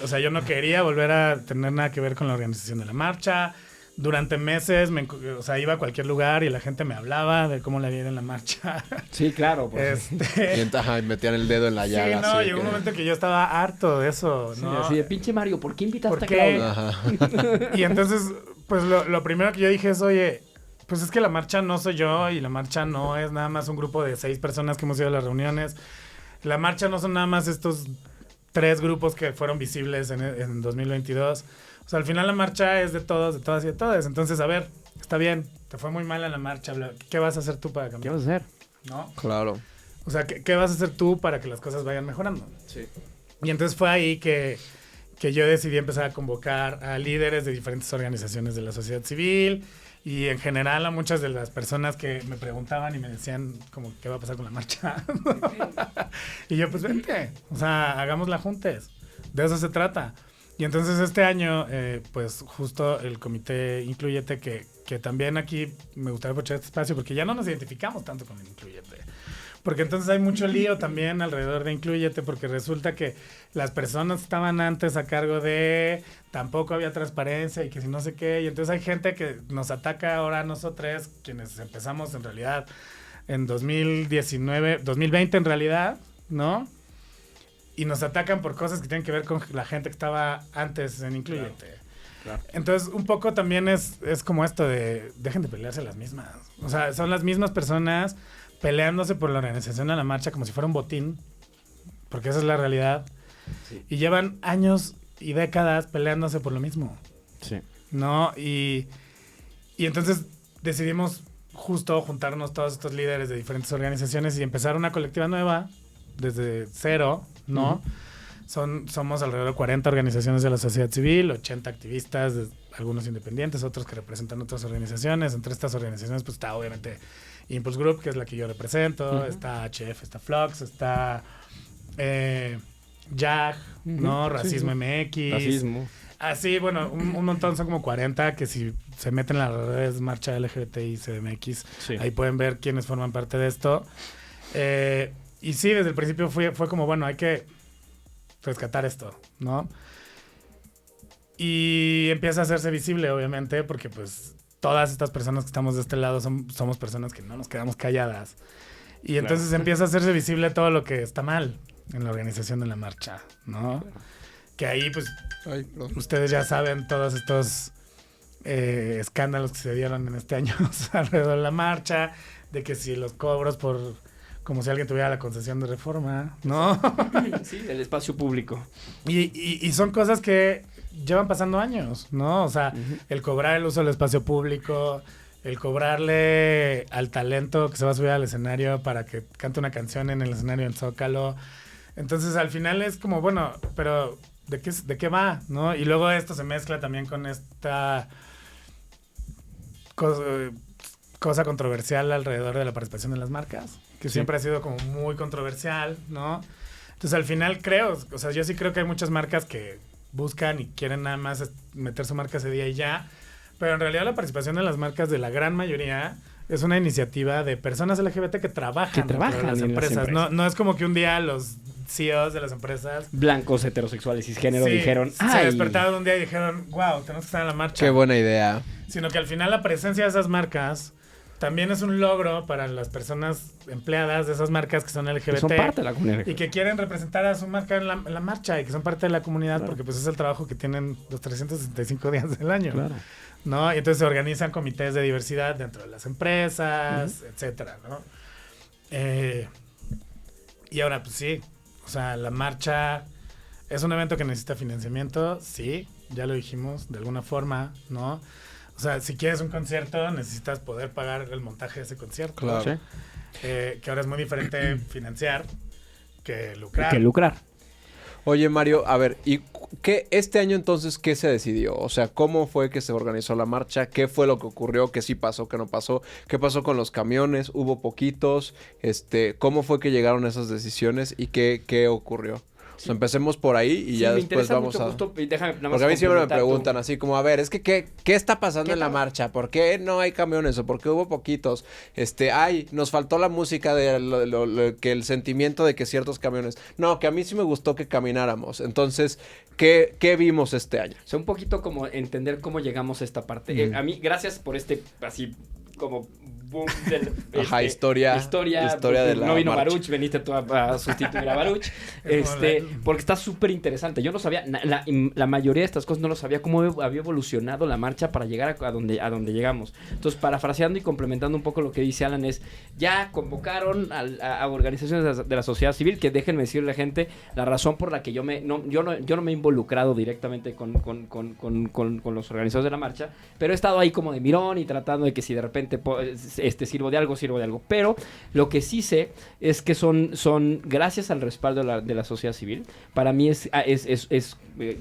o sea, yo no quería volver a tener nada que ver con la organización de la marcha. Durante meses, o sea, iba a cualquier lugar y la gente me hablaba de cómo le había ido en la marcha. Sí, claro. Pues. Y metían el dedo en la llaga. Sí, no, llegó un momento que yo estaba harto de eso, Sí, ¿no? así de pinche Mario, ¿por qué invitaste ¿Por a qué? Claudia? Ajá. Y entonces, pues lo primero que yo dije es, oye, pues es que la marcha no soy yo y la marcha no es nada más un grupo de 6 personas que hemos ido a las reuniones. La marcha no son nada más estos 3 grupos que fueron visibles en 2022. O sea, al final la marcha es de todos, de todas y de todas. Entonces, a ver, está bien, te fue muy mal en la marcha. ¿Qué vas a hacer tú para ¿Qué cambiar? vas a hacer? ¿No? Claro. O sea, ¿qué vas a hacer tú para que las cosas vayan mejorando? Sí. Y entonces fue ahí que yo decidí empezar a convocar a líderes de diferentes organizaciones de la sociedad civil y en general a muchas de las personas que me preguntaban y me decían como, ¿qué va a pasar con la marcha? Y yo, pues vente, o sea, hagámosla juntos. De eso se trata. Y entonces este año, pues justo el comité Incluyete, que también aquí me gustaría aprovechar este espacio porque ya no nos identificamos tanto con el Incluyete. Porque entonces hay mucho lío también alrededor de Incluyete porque resulta que las personas estaban antes a cargo de, tampoco había transparencia y que si no sé qué. Y entonces hay gente que nos ataca ahora a nosotros, quienes empezamos en realidad en 2020 en realidad, ¿no? Y nos atacan por cosas que tienen que ver con la gente que estaba antes en Incluyete. Claro. Entonces, un poco también es como esto de dejen de pelearse las mismas. O sea, son las mismas personas peleándose por la organización de la marcha como si fuera un botín, porque esa es la realidad. Sí. Y llevan años y décadas peleándose por lo mismo, Sí. ¿no? Y entonces decidimos justo juntarnos todos estos líderes de diferentes organizaciones y empezar una colectiva nueva desde cero, ¿no? Somos alrededor de 40 organizaciones de la sociedad civil, 80 activistas, algunos independientes, otros que representan otras organizaciones. Entre estas organizaciones pues está obviamente Impulse Group, que es la que yo represento, está HF, está Flux, está JAG, ¿no? Racismo MX. Racismo. Así, bueno, un montón, son como 40 que si se meten en las redes Marcha LGBTI CDMX, Sí. ahí pueden ver quiénes forman parte de esto. Y sí, desde el principio fue como, bueno, hay que rescatar esto, ¿no? Y empieza a hacerse visible, obviamente, porque pues todas estas personas que estamos de este lado somos personas que no nos quedamos calladas. Y entonces empieza a hacerse visible todo lo que está mal en la organización de la marcha, ¿no? Que ahí, pues, Ay, perdón. ustedes ya saben todos estos escándalos que se dieron en este año alrededor de la marcha, de que si los cobros por... como si alguien tuviera la concesión de Reforma, ¿no? Sí, el espacio público. Y son cosas que llevan pasando años, ¿no? O sea, el cobrar el uso del espacio público, el cobrarle al talento que se va a subir al escenario para que cante una canción en el escenario del Zócalo. Entonces, al final es como, bueno, pero ¿de qué va? ¿No? Y luego esto se mezcla también con esta cosa controversial alrededor de la participación de las marcas, que siempre ha sido como muy controversial, ¿no? Entonces, al final creo, o sea, yo sí creo que hay muchas marcas que buscan y quieren nada más meter su marca ese día y ya, pero en realidad la participación de las marcas de la gran mayoría es una iniciativa de personas LGBT que trabajan dentro de las en las empresas. empresas. No es como que un día los CEOs de las empresas Blancos, heterosexuales, cisgénero sí, dijeron... se "Ay". despertaron un día y dijeron, wow, tenemos que estar en la marcha. Qué buena idea. Sino que al final la presencia de esas marcas también es un logro para las personas empleadas de esas marcas que son LGBT. Que son parte de la comunidad. Y que quieren representar a su marca en la marcha y que son parte de la comunidad Claro. porque pues es el trabajo que tienen los 365 días del año. Claro. ¿No? Y entonces se organizan comités de diversidad dentro de las empresas, etcétera, ¿no? Y ahora, pues sí, o sea, la marcha es un evento que necesita financiamiento, sí, ya lo dijimos, de alguna forma, ¿no? O sea, si quieres un concierto, necesitas poder pagar el montaje de ese concierto. Claro. Sí. Que ahora es muy diferente financiar que lucrar. Que lucrar. Oye, Mario, a ver, ¿y qué este año entonces qué se decidió? O sea, ¿cómo fue que se organizó la marcha? ¿Qué fue lo que ocurrió? ¿Qué sí pasó? ¿Qué no pasó? ¿Qué pasó con los camiones? ¿Hubo poquitos? ¿Cómo fue que llegaron esas decisiones y qué ocurrió? O sea, empecemos por ahí y Sí, ya me después interesa vamos mucho a... justo, y déjame nada más Porque a mí siempre me complementar tu- preguntan así como, a ver, es que ¿qué está pasando ¿Qué en la tal? marcha? ¿Por qué no hay camiones? ¿O por qué hubo poquitos? Nos faltó la música que el sentimiento de que ciertos camiones... No, que a mí sí me gustó que camináramos. Entonces, ¿qué vimos este año? O sea, un poquito como entender cómo llegamos a esta parte. A mí, gracias por así, como boom del... Ajá, historia de la no vino marcha. Baruch, veniste tú a sustituir a Baruch. Porque está súper interesante. Yo no sabía, la mayoría de estas cosas no lo sabía, cómo había evolucionado la marcha para llegar a donde llegamos. Entonces, parafraseando y complementando un poco lo que dice Alan es, ya convocaron a organizaciones de la sociedad civil, que déjenme decirle a la gente la razón por la que yo no me he involucrado directamente con los organizadores de la marcha, pero he estado ahí como de mirón y tratando de que si de repente sirvo de algo. Pero lo que sí sé es que son gracias al respaldo de la sociedad civil. Para mí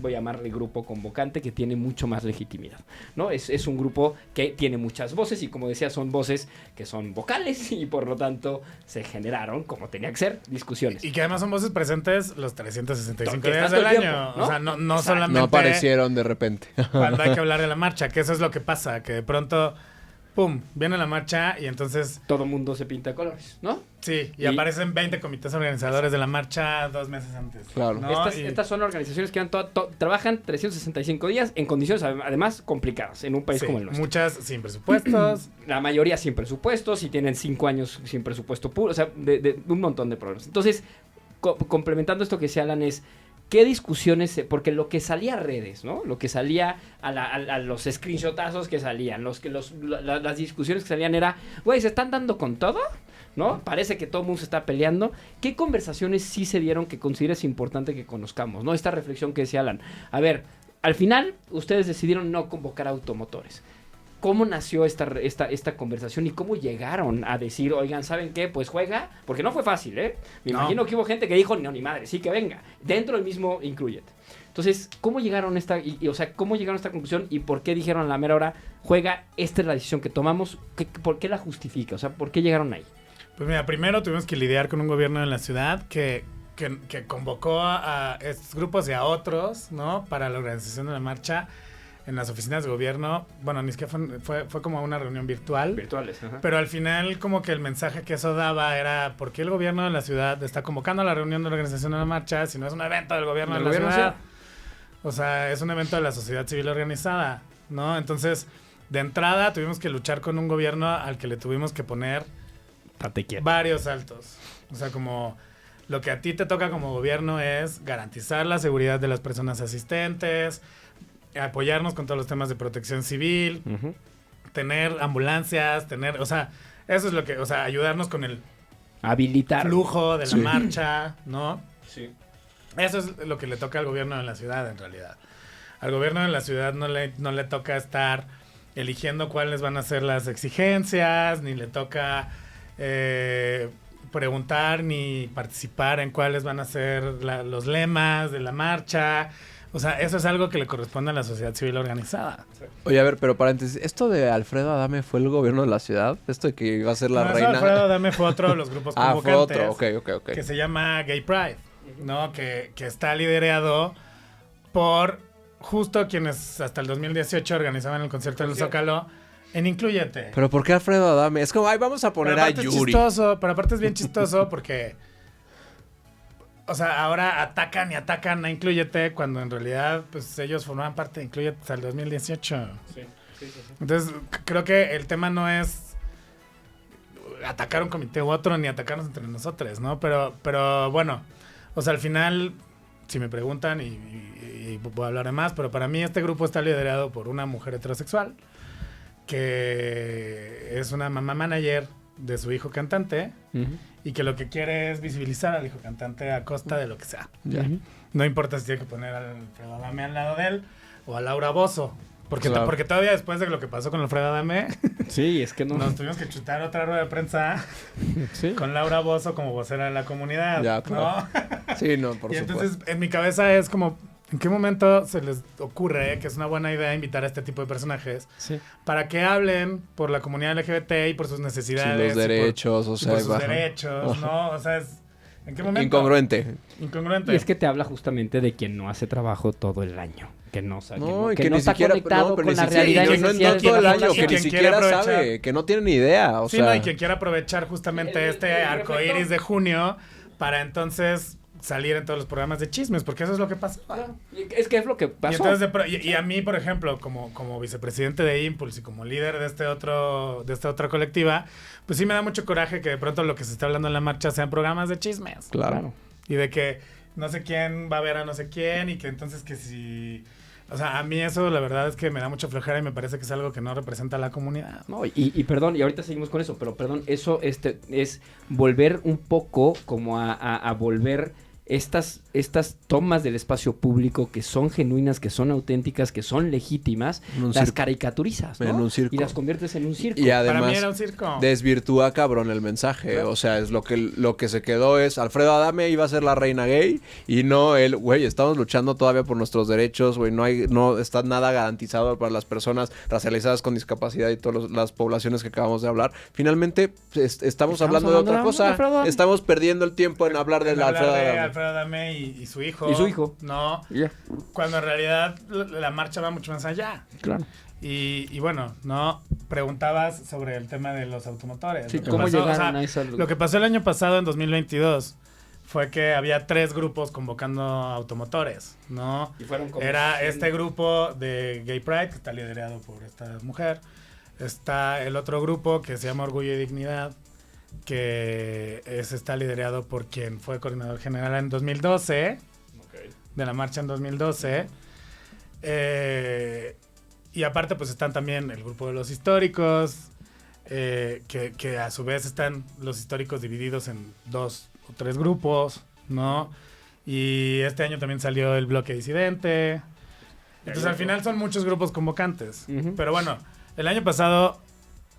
voy a llamarle grupo convocante, que tiene mucho más legitimidad, ¿no? Es un grupo que tiene muchas voces y, como decía, son voces que son vocales y por lo tanto se generaron, como tenía que ser, discusiones. Y que además son voces presentes los 365 Porque días estás del todo el año. tiempo, ¿no? O sea, no Exacto. solamente No aparecieron de repente. cuando hay que hablar de la marcha, que eso es lo que pasa, que de pronto, pum, viene la marcha y entonces, Todo el mundo se pinta de colores, ¿no? sí, y Y- aparecen 20 comités organizadores de la marcha 2 meses antes. Claro. ¿no? Estas son organizaciones que trabajan 365 días en condiciones además complicadas en un país Sí, como el nuestro. muchas sin presupuestos. La mayoría sin presupuestos y tienen 5 años sin presupuesto puro, o sea, de un montón de problemas. Entonces, complementando esto que se hablan es, ¿qué discusiones? Porque lo que salía a redes, ¿no? Lo que salía a los screenshotazos que salían, las discusiones que salían era, güey, ¿se están dando con todo? ¿No? Parece que todo el mundo se está peleando. ¿Qué conversaciones sí se dieron que consideres importante que conozcamos, ¿no? Esta reflexión que decía Alan. A ver, al final, ustedes decidieron no convocar automotores. ¿Cómo nació esta conversación y cómo llegaron a decir, oigan, ¿saben qué? Pues juega, porque no fue fácil, ¿eh? Me No. imagino que hubo gente que dijo, no, ni madre, sí que venga. Dentro del mismo incluyete. Entonces, ¿cómo llegaron cómo llegaron a esta conclusión y por qué dijeron a la mera hora, juega, esta es la decisión que tomamos? ¿Por qué la justifica? O sea, ¿por qué llegaron ahí? Pues mira, primero tuvimos que lidiar con un gobierno en la ciudad que convocó a estos grupos y a otros, ¿no? Para la organización de la marcha en las oficinas de gobierno. Bueno, ni siquiera fue como una reunión virtual. Virtuales, ajá. Pero al final como que el mensaje que eso daba era ¿por qué el gobierno de la ciudad está convocando a la reunión de la organización de la marcha si no es un evento del gobierno de la ciudad? O sea, es un evento de la sociedad civil organizada, ¿no? Entonces, de entrada tuvimos que luchar con un gobierno al que le tuvimos que poner varios saltos. O sea, como lo que a ti te toca como gobierno es garantizar la seguridad de las personas asistentes, apoyarnos con todos los temas de protección civil, tener ambulancias, o sea, eso es lo que, o sea, ayudarnos con el Habilitar. flujo de la marcha, ¿no? Sí. Eso es lo que le toca al gobierno de la ciudad, en realidad. Al gobierno de la ciudad no le toca estar eligiendo cuáles van a ser las exigencias, ni le toca preguntar ni participar en cuáles van a ser los lemas de la marcha. O sea, eso es algo que le corresponde a la sociedad civil organizada. Oye, a ver, pero paréntesis, ¿esto de Alfredo Adame fue el gobierno de la ciudad? ¿Esto de que iba a ser la No, eso reina? Alfredo Adame fue otro de los grupos convocantes. fue otro, ok. Que se llama Gay Pride, ¿no? Que está liderado por justo quienes hasta el 2018 organizaban el concierto del Zócalo en Inclúyete. ¿Pero por qué Alfredo Adame? Es como, ay, vamos a poner a Yuri. Pero aparte es bien chistoso porque, o sea, ahora atacan a Inclúyete cuando en realidad, pues ellos formaban parte de Inclúyete hasta el 2018. Sí. Entonces, creo que el tema no es atacar un comité u otro, ni atacarnos entre nosotros, ¿no? Pero bueno, o sea, al final, si me preguntan, y puedo hablar de más, pero para mí este grupo está liderado por una mujer heterosexual, que es una mamá manager de su hijo cantante, y que lo que quiere es visibilizar al hijo cantante a costa de lo que sea. Ya. No importa si tiene que poner al Alfredo Adame al lado de él, o a Laura Bozzo. Porque todavía después de lo que pasó con Alfredo Adame, Sí, es que no. nos tuvimos que chutar otra rueda de prensa Sí. con Laura Bozzo como vocera de la comunidad. Ya, claro. ¿no? Sí, no, por Y supuesto. entonces en mi cabeza es como, ¿en qué momento se les ocurre que es una buena idea invitar a este tipo de personajes Sí. para que hablen por la comunidad LGBT y por sus Sí, necesidades? los derechos, o y sea, por sus baja. derechos, ¿no? O sea, ¿En qué momento? Incongruente. Y es que te habla justamente de quien no hace trabajo todo el año. Que no sabe, No, y que que no ni está siquiera conectado pero con ni la siquiera- realidad. y que no, social no todo el de la año, que población. ni quien siquiera quiere sabe, aprovechar. que no tiene ni idea. O Sí, sea, no, y quien quiera aprovechar justamente este arcoíris de junio para entonces salir en todos los programas de chismes, porque eso es lo que pasa. Es que es lo que Y, pasó. entonces y a mí, por ejemplo, como vicepresidente de Impulse y como líder de esta otra colectiva, pues sí me da mucho coraje que de pronto lo que se está hablando en la marcha sean programas de chismes. claro. Y de que no sé quién va a ver a no sé quién y que entonces que si... O sea, a mí eso la verdad es que me da mucha flojera y me parece que es algo que no representa a la comunidad. No, y perdón, y ahorita seguimos con eso, pero perdón, eso es volver un poco como a volver estas tomas del espacio público que son genuinas, que son auténticas, que son legítimas, En un las circo. caricaturizas, ¿no? En un circo. Y las conviertes en un circo. Y Para mí además era un circo. desvirtúa cabrón el mensaje. Claro. O sea, es lo que se quedó es Alfredo Adame iba a ser la reina gay y no él, güey, estamos luchando todavía por nuestros derechos, güey, no está nada garantizado para las personas racializadas con discapacidad y todas las poblaciones que acabamos de hablar. Finalmente estamos hablando de otra cosa. Alfredo Adame. Estamos perdiendo el tiempo en hablar de En la hablar Alfredo de Adame. Alfredo Adame y su hijo. Y su hijo. No, Ya, cuando en realidad la marcha va mucho más allá. claro. Y bueno, no preguntabas sobre el tema de los automotores. Sí, Lo que ¿cómo pasó, llegaron a esa... Lo que pasó el año pasado, en 2022, fue que había 3 grupos convocando automotores, ¿no? Y fueron como Era 100. este grupo de Gay Pride, que está liderado por esta mujer. Está el otro grupo que se llama Orgullo y Dignidad, que está liderado por quien fue coordinador general en 2012, de la marcha en 2012. Y aparte pues están también el grupo de los históricos, que a su vez están los históricos divididos en 2 o 3 grupos, ¿no? Y este año también salió el bloque disidente. Entonces al final son muchos grupos convocantes. Ujú. Pero bueno, el año pasado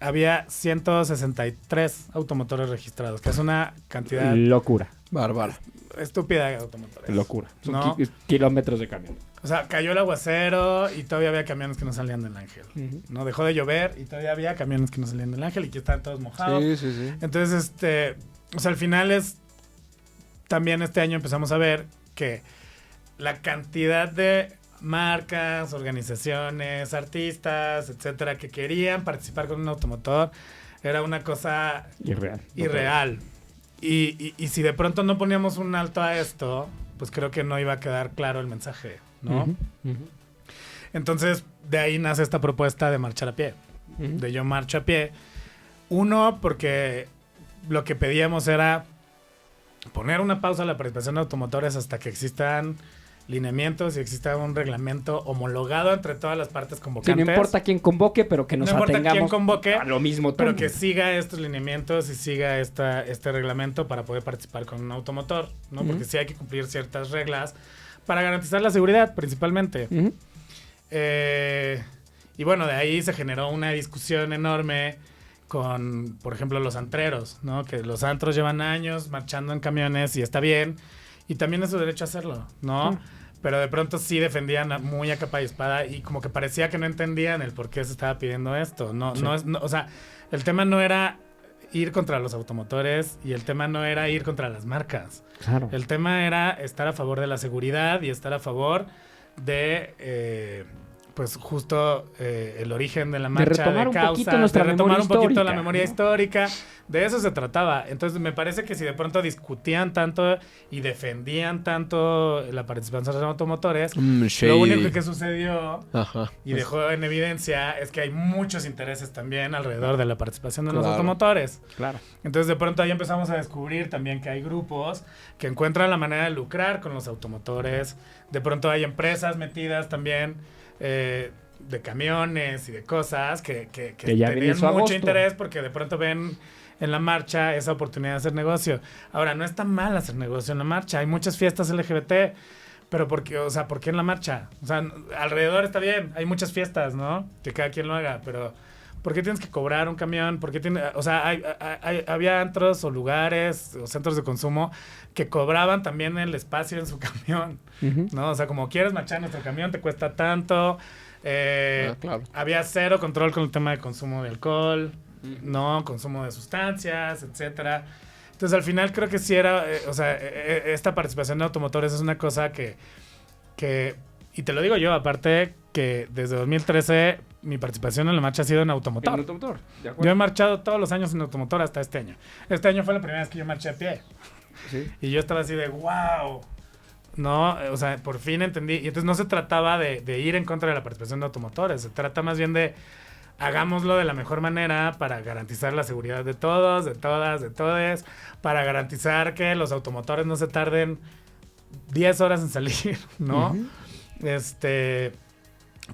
había 163 automotores registrados, que es una cantidad Locura. Bárbara. estúpida de automotores. Locura. Son ¿No? kilómetros de camión. O sea, cayó el aguacero y todavía había camiones que no salían del Ángel. No dejó de llover y todavía había camiones que no salían del Ángel y que estaban todos mojados. Sí. Entonces, o sea, al final también este año empezamos a ver que la cantidad de marcas, organizaciones, artistas, etcétera, que querían participar con un automotor era una cosa irreal. Y si de pronto no poníamos un alto a esto, pues creo que no iba a quedar claro el mensaje, ¿no? Entonces, de ahí nace esta propuesta de marchar a pie, de Yo Marcho a Pie. Uno, porque lo que pedíamos era poner una pausa a la participación de automotores hasta que existan lineamientos y exista un reglamento homologado entre todas las partes Sí, convocantes. no importa quién convoque, pero que nos No importa quién atengamos convoque, a lo mismo. pero todo. que siga estos lineamientos y siga este reglamento para poder participar con un automotor, ¿no? Porque sí hay que cumplir ciertas reglas para garantizar la seguridad, principalmente. Ujú. Y bueno, de ahí se generó una discusión enorme con, por ejemplo, los antreros, ¿no? Que los antros llevan años marchando en camiones y está bien. Y también es su derecho a hacerlo, ¿no? Pero de pronto sí defendían muy a capa y espada y como que parecía que no entendían el por qué se estaba pidiendo esto. O sea, el tema no era ir contra los automotores y el tema no era ir contra las marcas. Claro. El tema era estar a favor de la seguridad y estar a favor de, pues justo el origen de la marcha, retomar de un causa, poquito nuestra de retomar memoria un poquito la histórica, memoria ¿no? histórica. De eso se trataba. Entonces me parece que si de pronto discutían tanto y defendían tanto la participación de los automotores, lo único que sucedió Ajá. y dejó en evidencia es que hay muchos intereses también alrededor de la participación de los Claro. automotores. Claro. Entonces de pronto ahí empezamos a descubrir también que hay grupos que encuentran la manera de lucrar con los automotores. De pronto hay empresas metidas también de camiones y de cosas que ya viene tenían su mucho agosto. interés porque de pronto ven en la marcha esa oportunidad de hacer negocio. Ahora, no está mal hacer negocio en la marcha. Hay muchas fiestas LGBT, pero ¿por qué en la marcha? O sea, alrededor está bien. Hay muchas fiestas, ¿no? Que cada quien lo haga, pero ¿por qué tienes que cobrar un camión? ¿Por qué o sea, había antros o lugares o centros de consumo que cobraban también el espacio en su camión, ¿no? O sea, como quieres marchar en nuestro camión, te cuesta tanto. Claro. Había cero control con el tema de consumo de alcohol, no consumo de sustancias, etcétera. Entonces, al final creo que sí era, esta participación de automotores es una cosa que, y te lo digo yo, aparte que desde 2013 mi participación en la marcha ha sido en automotor. En automotor, de acuerdo. Yo he marchado todos los años en automotor hasta este año. Este año fue la primera vez que yo marché a pie. Sí. Y yo estaba así de, wow. No, o sea, por fin entendí. Y entonces no se trataba de ir en contra de la participación de automotores. Se trata más bien de hagámoslo de la mejor manera para garantizar la seguridad de todos, de todas, de todes. Para garantizar que los automotores no se tarden 10 horas en salir, ¿no?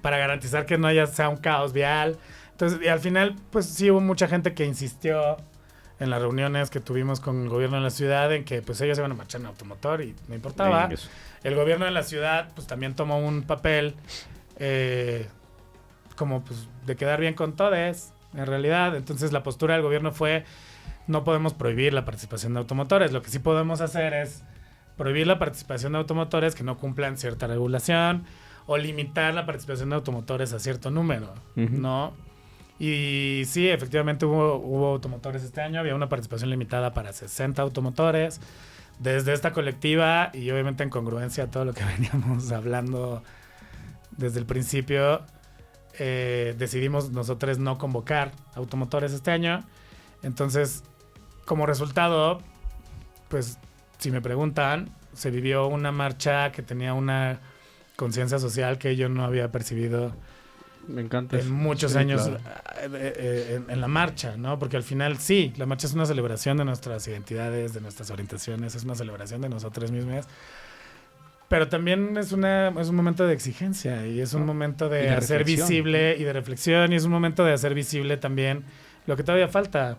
Para garantizar que no sea un caos vial. Entonces, y al final, pues sí hubo mucha gente que insistió en las reuniones que tuvimos con el gobierno de la ciudad en que pues ellos iban a marchar en automotor y no importaba. El gobierno de la ciudad pues también tomó un papel como pues de quedar bien con todos, en realidad. Entonces la postura del gobierno fue no podemos prohibir la participación de automotores. Lo que sí podemos hacer es prohibir la participación de automotores que no cumplan cierta regulación o limitar la participación de automotores a cierto número, ¿no? Y sí, efectivamente hubo automotores este año, había una participación limitada para 60 automotores. Desde esta colectiva y obviamente en congruencia a todo lo que veníamos hablando desde el principio, decidimos nosotros no convocar automotores este año. Entonces, como resultado, pues si me preguntan, se vivió una marcha que tenía una conciencia social que yo no había percibido Me encanta en muchos años, claro. En la marcha, ¿no? Porque al final sí, la marcha es una celebración de nuestras identidades, de nuestras orientaciones, es una celebración de nosotros mismos, pero también es un momento de exigencia y es un momento de hacer visible y de reflexión, y es un momento de hacer visible también lo que todavía falta.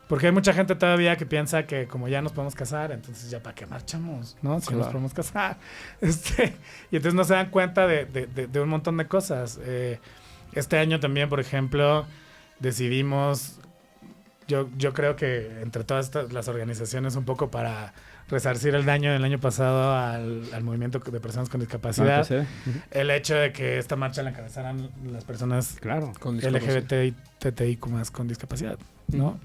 Porque hay mucha gente todavía que piensa que como ya nos podemos casar, entonces ya para qué marchamos, ¿no? Si nos podemos casar. Y entonces no se dan cuenta de un montón de cosas. Este año también, por ejemplo, decidimos, yo creo que entre todas las organizaciones, un poco para resarcir el daño del año pasado al movimiento de personas con discapacidad, el hecho de que esta marcha la encabezaran las personas LGBT y TTIQ más con discapacidad, ¿no?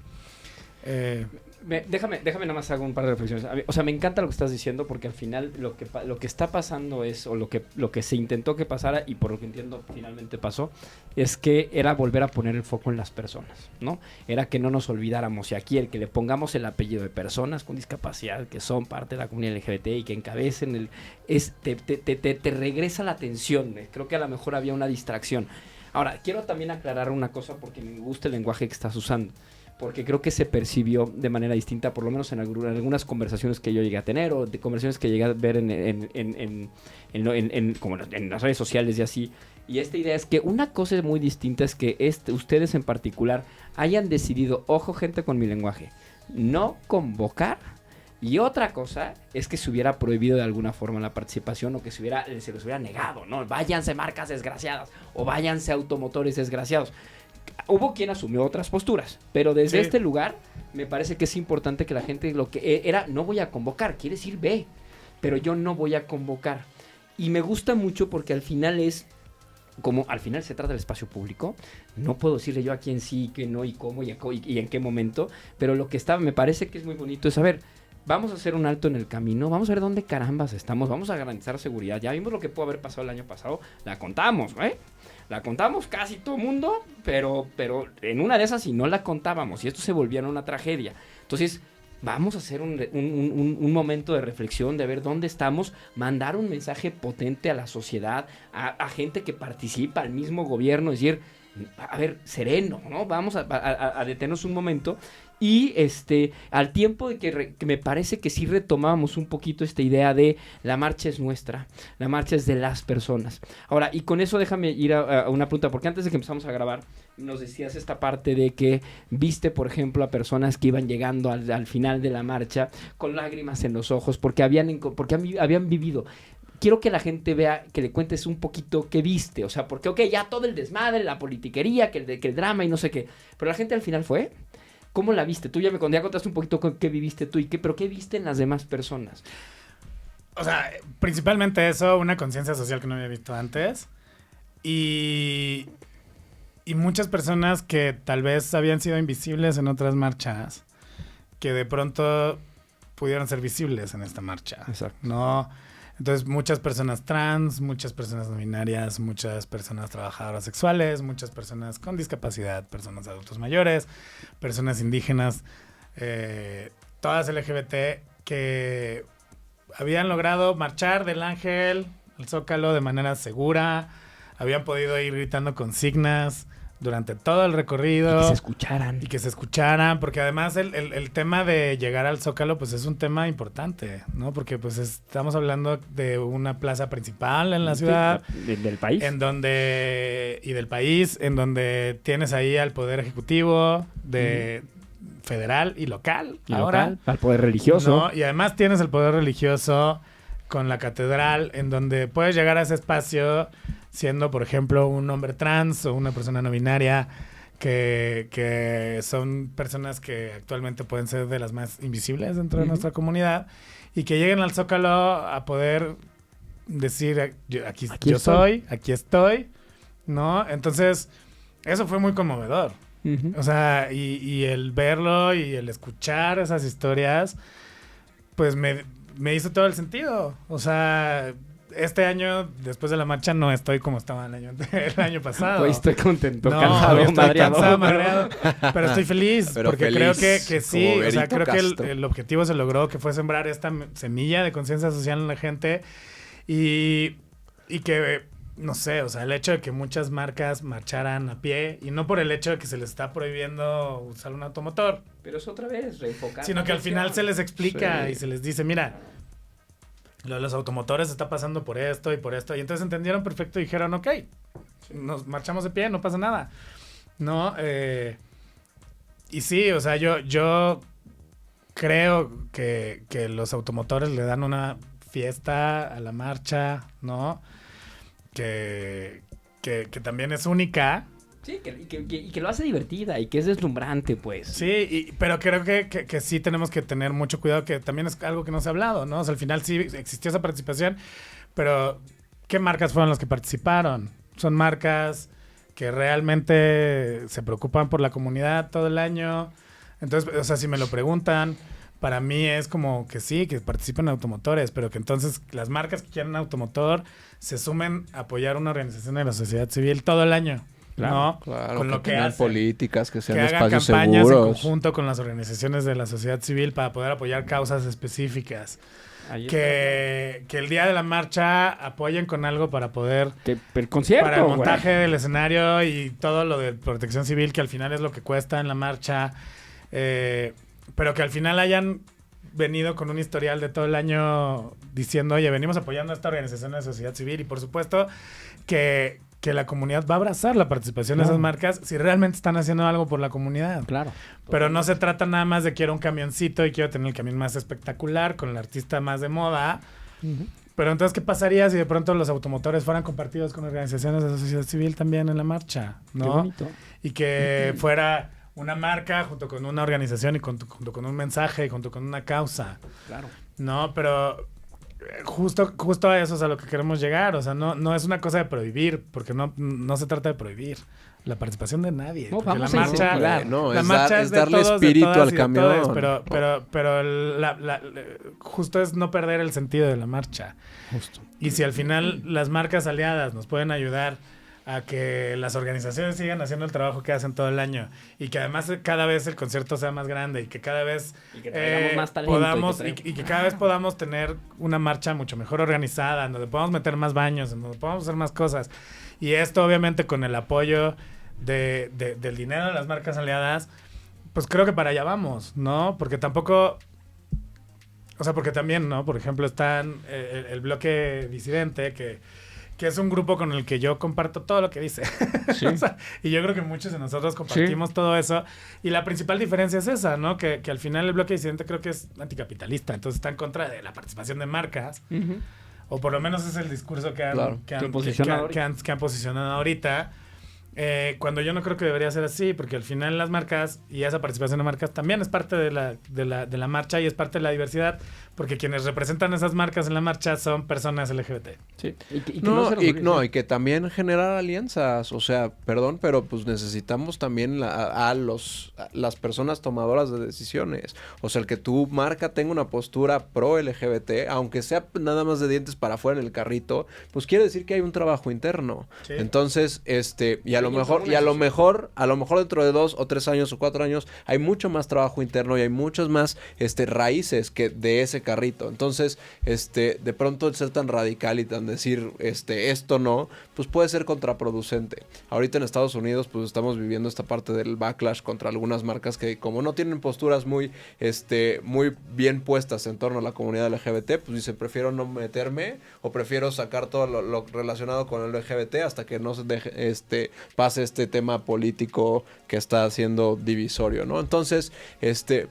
Déjame nada más hago un par de reflexiones. O sea, me encanta lo que estás diciendo porque al final lo que está pasando es, o lo que se intentó que pasara y por lo que entiendo finalmente pasó, es que era volver a poner el foco en las personas, ¿no? Era que no nos olvidáramos y aquí el que le pongamos el apellido de personas con discapacidad que son parte de la comunidad LGBT y que encabecen te regresa la atención. Creo que a lo mejor había una distracción. Ahora, quiero también aclarar una cosa porque me gusta el lenguaje que estás usando. Porque creo que se percibió de manera distinta, por lo menos en algunas conversaciones que yo llegué a tener o de conversaciones que llegué a ver como en las redes sociales y así. Y esta idea es que una cosa muy distinta es que ustedes en particular hayan decidido, ojo gente con mi lenguaje, no convocar. Y otra cosa es que se hubiera prohibido de alguna forma la participación o que se les hubiera negado, ¿no? Váyanse marcas desgraciadas o váyanse automotores desgraciados. Hubo quien asumió otras posturas, pero desde este lugar me parece que es importante que la gente lo que era, no voy a convocar, quiere decir ve, pero yo no voy a convocar. Y me gusta mucho porque al final como al final se trata del espacio público, no puedo decirle yo a quién sí, que no y cómo y en qué momento, pero lo que me parece que es muy bonito es saber, vamos a hacer un alto en el camino, vamos a ver dónde carambas estamos, vamos a garantizar seguridad. Ya vimos lo que pudo haber pasado el año pasado, la contamos, La contamos casi todo el mundo, pero en una de esas sí no la contábamos y esto se volvía una tragedia. Entonces, vamos a hacer un momento de reflexión, de ver dónde estamos, mandar un mensaje potente a la sociedad, a gente que participa, al mismo gobierno, decir, a ver, sereno, ¿no? Vamos a detenernos un momento. Y al tiempo de que me parece que sí retomábamos un poquito esta idea de la marcha es nuestra, la marcha es de las personas. Ahora, y con eso déjame ir a una pregunta, porque antes de que empezamos a grabar, nos decías esta parte de que viste, por ejemplo, a personas que iban llegando al final de la marcha con lágrimas en los ojos, porque habían vivido. Quiero que la gente vea, que le cuentes un poquito qué viste, o sea, porque, ya todo el desmadre, la politiquería, que el drama y no sé qué, pero la gente al final fue... ¿Cómo la viste? Tú ya contaste un poquito qué viviste tú pero ¿qué viste en las demás personas? O sea, principalmente eso, una conciencia social que no había visto antes. Y muchas personas que tal vez habían sido invisibles en otras marchas que de pronto pudieron ser visibles en esta marcha. Exacto. ¿No? Entonces, muchas personas trans, muchas personas no binarias, muchas personas trabajadoras sexuales, muchas personas con discapacidad, personas adultos mayores, personas indígenas, todas LGBT que habían logrado marchar del Ángel al Zócalo de manera segura, habían podido ir gritando consignas durante todo el recorrido. Y que se escucharan. Y que se escucharan, porque además el tema de llegar al Zócalo, pues es un tema importante, ¿no? Porque pues estamos hablando de una plaza principal en la ciudad. Del país. Y del país, en donde tienes ahí al Poder Ejecutivo federal y local. Al poder religioso. ¿No? Y además tienes el poder religioso con la catedral, en donde puedes llegar a ese espacio siendo, por ejemplo, un hombre trans o una persona no binaria, que son personas que actualmente pueden ser de las más invisibles dentro de nuestra comunidad, y que lleguen al Zócalo a poder decir, aquí estoy, ¿no? Entonces, eso fue muy conmovedor. O sea, y el verlo y el escuchar esas historias, pues me hizo todo el sentido. O sea, este año, después de la marcha, no estoy como estaba el año pasado. Hoy estoy contento, no, cansado, madreado, pero estoy feliz, porque feliz, creo que sí, o sea, creo Castro. que el objetivo se logró, que fue sembrar esta semilla de conciencia social en la gente, y que, no sé, o sea, el hecho de que muchas marcas marcharan a pie, y no por el hecho de que se les está prohibiendo usar un automotor, pero es otra vez reenfocar, sino que al final se les explica Sí. y se les dice, mira, lo de los automotores está pasando por esto, y entonces entendieron perfecto y dijeron, ok, nos marchamos de pie, no pasa nada, ¿no? Y sí, o sea, yo creo que los automotores le dan una fiesta a la marcha, ¿no? Que también es única. Sí, y que lo hace divertida y que es deslumbrante, pues. Sí, pero creo que sí tenemos que tener mucho cuidado, que también es algo que no se ha hablado, ¿no? O sea, al final sí existió esa participación, pero ¿qué marcas fueron las que participaron? Son marcas que realmente se preocupan por la comunidad todo el año. Entonces, o sea, si me lo preguntan, para mí es como que sí, que participen automotores, pero que entonces las marcas que quieran automotor se sumen a apoyar una organización de la sociedad civil todo el año. Claro, ¿no? Claro, Con lo que tengan hacen. políticas, que sean Que hagan espacios campañas en seguros. conjunto con las organizaciones de la sociedad civil para poder apoyar causas específicas. Ahí Que el día de la marcha apoyen con algo para poder... el concierto, para el güey. montaje del escenario y todo lo de protección civil, que al final es lo que cuesta en la marcha. Pero que al final hayan venido con un historial de todo el año diciendo, oye, venimos apoyando a esta organización de la sociedad civil, y por supuesto que la comunidad va a abrazar la participación de esas marcas si realmente están haciendo algo por la comunidad. Claro. Pero no se trata nada más de quiero un camioncito y quiero tener el camión más espectacular con el artista más de moda. Pero entonces, ¿qué pasaría si de pronto los automotores fueran compartidos con organizaciones de la sociedad civil también en la marcha? ¿No? Qué bonito. Y que fuera una marca junto con una organización y junto con un mensaje y junto con una causa. Claro. No, pero justo a eso es a lo que queremos llegar. O sea, no es una cosa de prohibir, porque no se trata de prohibir la participación de nadie. No, Porque vamos la a marcha, incentivar. No, la es marcha es de darle todos, de espíritu todas al y de camión. todes, pero justo es no perder el sentido de la marcha. Justo. Y si al final las marcas aliadas nos pueden ayudar a que las organizaciones sigan haciendo el trabajo que hacen todo el año, y que además cada vez el concierto sea más grande, y que cada vez Y que traigamos más talento, podamos y y que cada vez podamos tener una marcha mucho mejor organizada, en donde podamos meter más baños, en donde podamos hacer más cosas, y esto obviamente con el apoyo del dinero de las marcas aliadas, pues creo que para allá vamos, ¿no? Porque tampoco... O sea, porque también, ¿no? Por ejemplo, están el bloque disidente, que es un grupo con el que yo comparto todo lo que dice. Sí. O sea, y yo creo que muchos de nosotros compartimos todo eso. Y la principal diferencia es esa, ¿no? Que al final el bloque disidente creo que es anticapitalista. Entonces está en contra de la participación de marcas. O por lo menos es el discurso que han, Claro. que han posicionado posicionado ahorita. Cuando yo no creo que debería ser así, porque al final las marcas y esa participación de marcas también es parte de la marcha y es parte de la diversidad, porque quienes representan esas marcas en la marcha son personas LGBT. Sí. Y que también generar alianzas, o sea, perdón, pero pues necesitamos también las personas tomadoras de decisiones. O sea, el que tu marca tenga una postura pro LGBT, aunque sea nada más de dientes para afuera en el carrito, pues quiere decir que hay un trabajo interno. Sí. Entonces, y a lo mejor dentro de 2 o 3 años o 4 años hay mucho más trabajo interno y hay muchas más raíces que de ese carrito. Entonces, de pronto el ser tan radical y tan decir esto no, pues puede ser contraproducente. Ahorita en Estados Unidos pues estamos viviendo esta parte del backlash contra algunas marcas que como no tienen posturas muy bien puestas en torno a la comunidad LGBT, pues dicen prefiero no meterme o prefiero sacar todo lo relacionado con el LGBT hasta que no se deje pase este tema político que está siendo divisorio, ¿no? Entonces,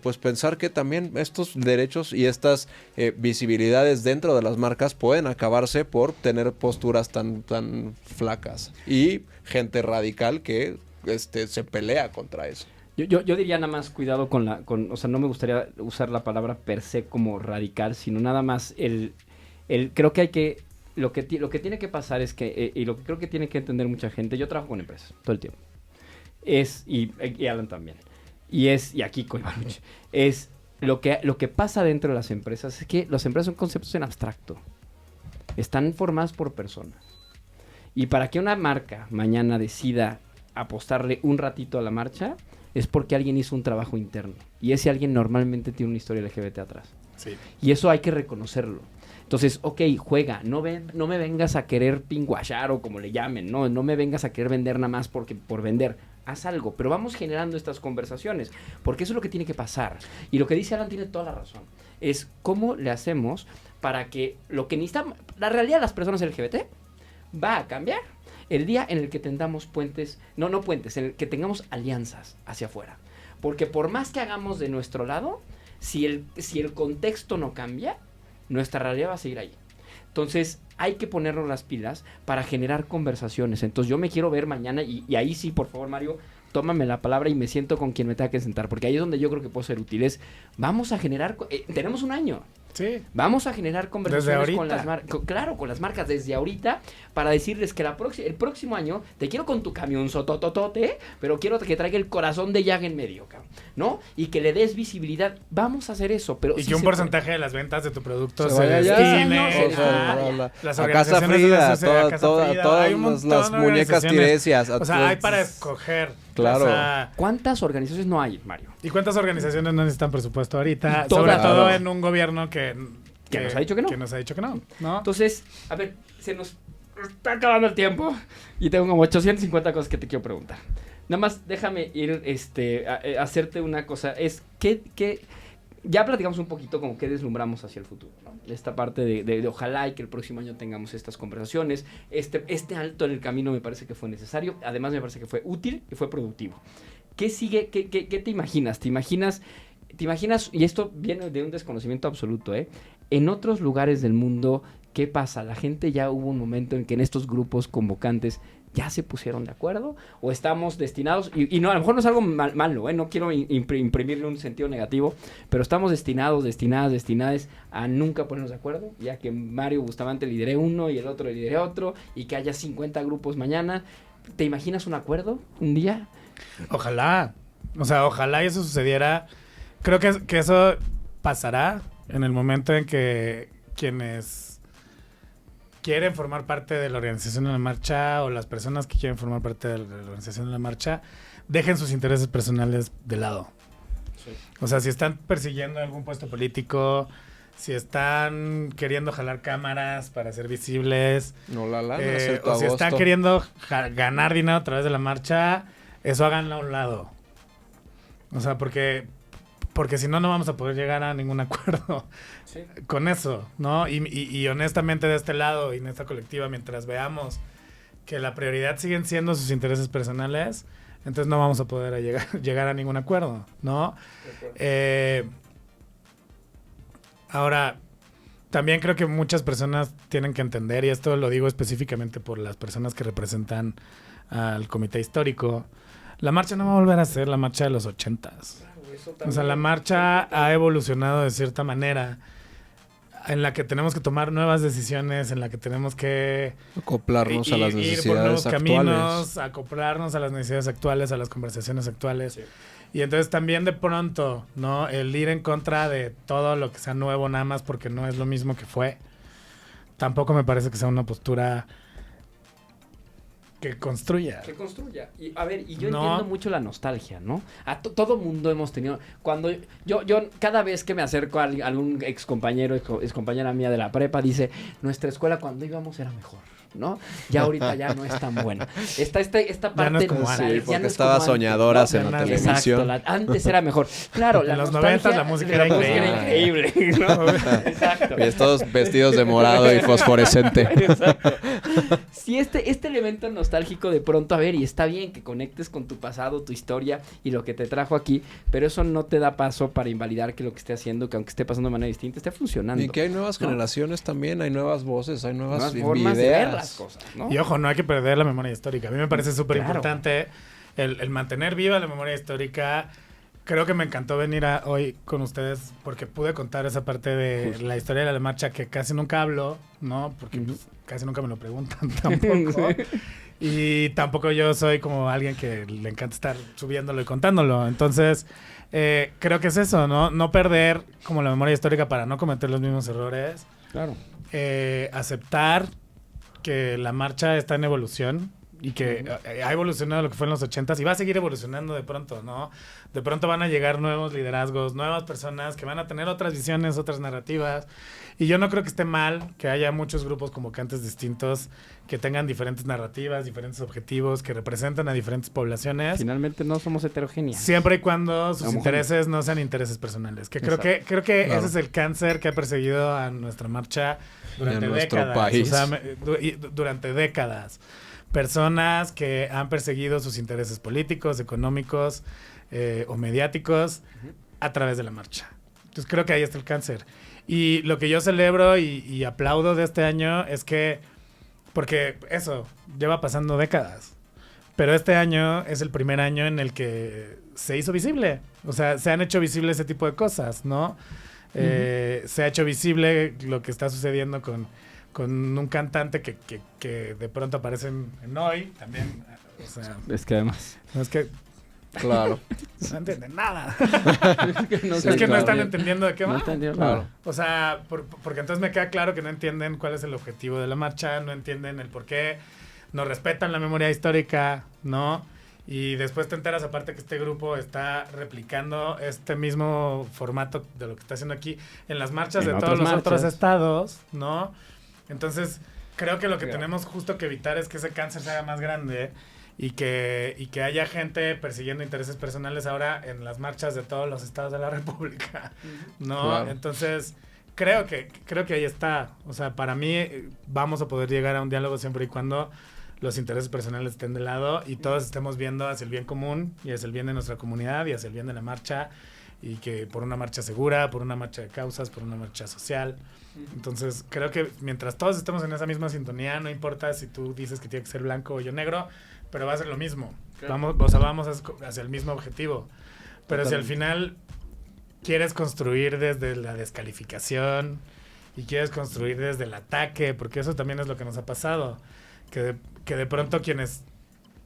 pues pensar que también estos derechos y estas visibilidades dentro de las marcas pueden acabarse por tener posturas tan flacas y gente radical que se pelea contra eso. Yo diría nada más cuidado o sea, no me gustaría usar la palabra per se como radical, sino nada más creo que lo que tiene que pasar es que, y lo que creo que tiene que entender mucha gente, yo trabajo con empresas todo el tiempo, y Alan también, y aquí con Ivanuch, es lo que pasa dentro de las empresas es que las empresas son conceptos en abstracto, están formadas por personas, y para que una marca mañana decida apostarle un ratito a la marcha, es porque alguien hizo un trabajo interno, y ese alguien normalmente tiene una historia LGBT atrás, sí. Y eso hay que reconocerlo. Entonces, ok, juega, no me vengas a querer pinguachar o como le llamen, no me vengas a querer vender nada más por vender. Haz algo, pero vamos generando estas conversaciones, porque eso es lo que tiene que pasar. Y lo que dice Alan tiene toda la razón. Es cómo le hacemos para que lo que necesita la realidad de las personas LGBT va a cambiar el día en el que tengamos puentes, no puentes, en el que tengamos alianzas hacia afuera. Porque por más que hagamos de nuestro lado, si el contexto no cambia, nuestra realidad va a seguir ahí. Entonces, hay que ponernos las pilas para generar conversaciones. Entonces, yo me quiero ver mañana y ahí sí, por favor, Mario, tómame la palabra y me siento con quien me tenga que sentar, porque ahí es donde yo creo que puedo ser útil. Vamos a generar... tenemos un año. Sí. Vamos a generar conversaciones con las marcas. Claro, con las marcas desde ahorita, para decirles que el próximo año te quiero con tu camión sotototote, pero quiero que traiga el corazón de Jack en medio, ¿no? Y que le des visibilidad. Vamos a hacer eso, pero y sí que un porcentaje de las ventas de tu producto se destine a Casa Frida, todas las muñecas tiresias. O sea, hay para escoger. Claro. O sea, ¿cuántas organizaciones no hay, Mario? ¿Y cuántas organizaciones no necesitan presupuesto ahorita? Sobre todo en un gobierno que nos ha dicho que no. Que nos ha dicho que no, ¿no? Entonces, a ver, se nos está acabando el tiempo y tengo como 850 cosas que te quiero preguntar. Nada más déjame ir a hacerte una cosa. Es que ya platicamos un poquito como qué deslumbramos hacia el futuro, ¿no? Esta parte de ojalá y que el próximo año tengamos estas conversaciones. Este alto en el camino me parece que fue necesario. Además me parece que fue útil y fue productivo. ¿Qué sigue? ¿Qué te imaginas? ¿Te imaginas? Y esto viene de un desconocimiento absoluto, en otros lugares del mundo, ¿qué pasa? La gente ya hubo un momento en que en estos grupos convocantes ya se pusieron de acuerdo o estamos destinados, y no, a lo mejor no es algo malo, no quiero imprimirle un sentido negativo, pero estamos destinadas a nunca ponernos de acuerdo, ya que Mario Bustamante lidere uno y el otro lidere otro, y que haya 50 grupos mañana. ¿Te imaginas un acuerdo un día? Ojalá, o sea, ojalá y eso sucediera. Creo que eso pasará en el momento en que quienes quieren formar parte de la organización de la marcha o las personas que quieren formar parte de la organización de la marcha dejen sus intereses personales de lado. Sí. O sea, si están persiguiendo algún puesto político, si están queriendo jalar cámaras para ser visibles, o si están queriendo ganar dinero a través de la marcha, eso háganlo a un lado. O sea, porque si no vamos a poder llegar a ningún acuerdo con eso, ¿no? Y honestamente de este lado y en esta colectiva, mientras veamos que la prioridad siguen siendo sus intereses personales, entonces no vamos a poder llegar a ningún acuerdo, ¿no? Ahora, también creo que muchas personas tienen que entender, y esto lo digo específicamente por las personas que representan al comité histórico, la marcha no va a volver a ser la marcha de los 80s. O sea, la marcha ha evolucionado de cierta manera en la que tenemos que tomar nuevas decisiones, en la que tenemos que acoplarnos a las ir por necesidades nuevos actuales. caminos, acoplarnos a las necesidades actuales, a las conversaciones actuales. Sí. Y entonces también de pronto, ¿no? El ir en contra de todo lo que sea nuevo nada más porque no es lo mismo que fue, tampoco me parece que sea una postura que construya. Que construya. Y, a ver, y yo entiendo mucho la nostalgia, ¿no? Todo mundo hemos tenido... Cuando yo cada vez que me acerco a algún excompañero, excompañera mía de la prepa, dice, nuestra escuela cuando íbamos era mejor, ¿no? Ya ahorita ya no es tan buena. Esta parte no es como nostal, sí, porque no estaba soñadoras en la televisión. Exacto, antes era mejor. Claro, en los 90 la música era increíble, ¿no? Exacto. Y todos vestidos de morado y fosforescente. Exacto. Si este elemento nostálgico de pronto, a ver, y está bien que conectes con tu pasado, tu historia y lo que te trajo aquí, pero eso no te da paso para invalidar que lo que esté haciendo, que aunque esté pasando de manera distinta, esté funcionando. Y que hay nuevas generaciones también, hay nuevas voces, hay nuevas formas de ver las cosas, ¿no? Y ojo, no hay que perder la memoria histórica. A mí me parece súper importante el mantener viva la memoria histórica. Creo que me encantó venir hoy con ustedes porque pude contar esa parte de la historia de la marcha que casi nunca hablo, ¿no? Porque pues, casi nunca me lo preguntan tampoco. Y tampoco yo soy como alguien que le encanta estar subiéndolo y contándolo. Entonces, creo que es eso, ¿no? No perder como la memoria histórica para no cometer los mismos errores. Claro. Aceptar que la marcha está en evolución y que ha evolucionado lo que fue en los 80s y va a seguir evolucionando de pronto, ¿no? De pronto van a llegar nuevos liderazgos, nuevas personas que van a tener otras visiones, otras narrativas. Y yo no creo que esté mal que haya muchos grupos convocantes distintos que tengan diferentes narrativas, diferentes objetivos, que representan a diferentes poblaciones. Finalmente no somos heterogéneas. Siempre y cuando sus intereses no sean intereses personales. Que creo que claro. Ese es el cáncer que ha perseguido a nuestra marcha durante décadas. País. O sea, durante décadas. Personas que han perseguido sus intereses políticos, económicos o mediáticos a través de la marcha. Entonces creo que ahí está el cáncer. Y lo que yo celebro y aplaudo de este año es que, porque eso, lleva pasando décadas, pero este año es el primer año en el que se hizo visible. O sea, se han hecho visibles ese tipo de cosas, ¿no? Se ha hecho visible lo que está sucediendo con un cantante que de pronto aparece en Hoy también. O sea, es que además... No es que... Claro. No entienden nada. es que no están entendiendo de qué va. Claro. O sea, porque entonces me queda claro que no entienden cuál es el objetivo de la marcha, no entienden el por qué, no respetan la memoria histórica, ¿no? Y después te enteras aparte que este grupo está replicando este mismo formato de lo que está haciendo aquí en las marchas de todos los otros estados, ¿no? Entonces, creo que lo que tenemos justo que evitar es que ese cáncer se haga más grande y que haya gente persiguiendo intereses personales ahora en las marchas de todos los estados de la República, ¿no? Claro. Entonces, creo que ahí está. O sea, para mí vamos a poder llegar a un diálogo siempre y cuando los intereses personales estén de lado y todos estemos viendo hacia el bien común y hacia el bien de nuestra comunidad y hacia el bien de la marcha y que por una marcha segura, por una marcha de causas, por una marcha social. Entonces, creo que mientras todos estemos en esa misma sintonía, no importa si tú dices que tiene que ser blanco o yo negro, pero va a ser lo mismo. Claro. Vamos hacia el mismo objetivo. Pero si al final quieres construir desde la descalificación y quieres construir desde el ataque, porque eso también es lo que nos ha pasado, que de pronto quienes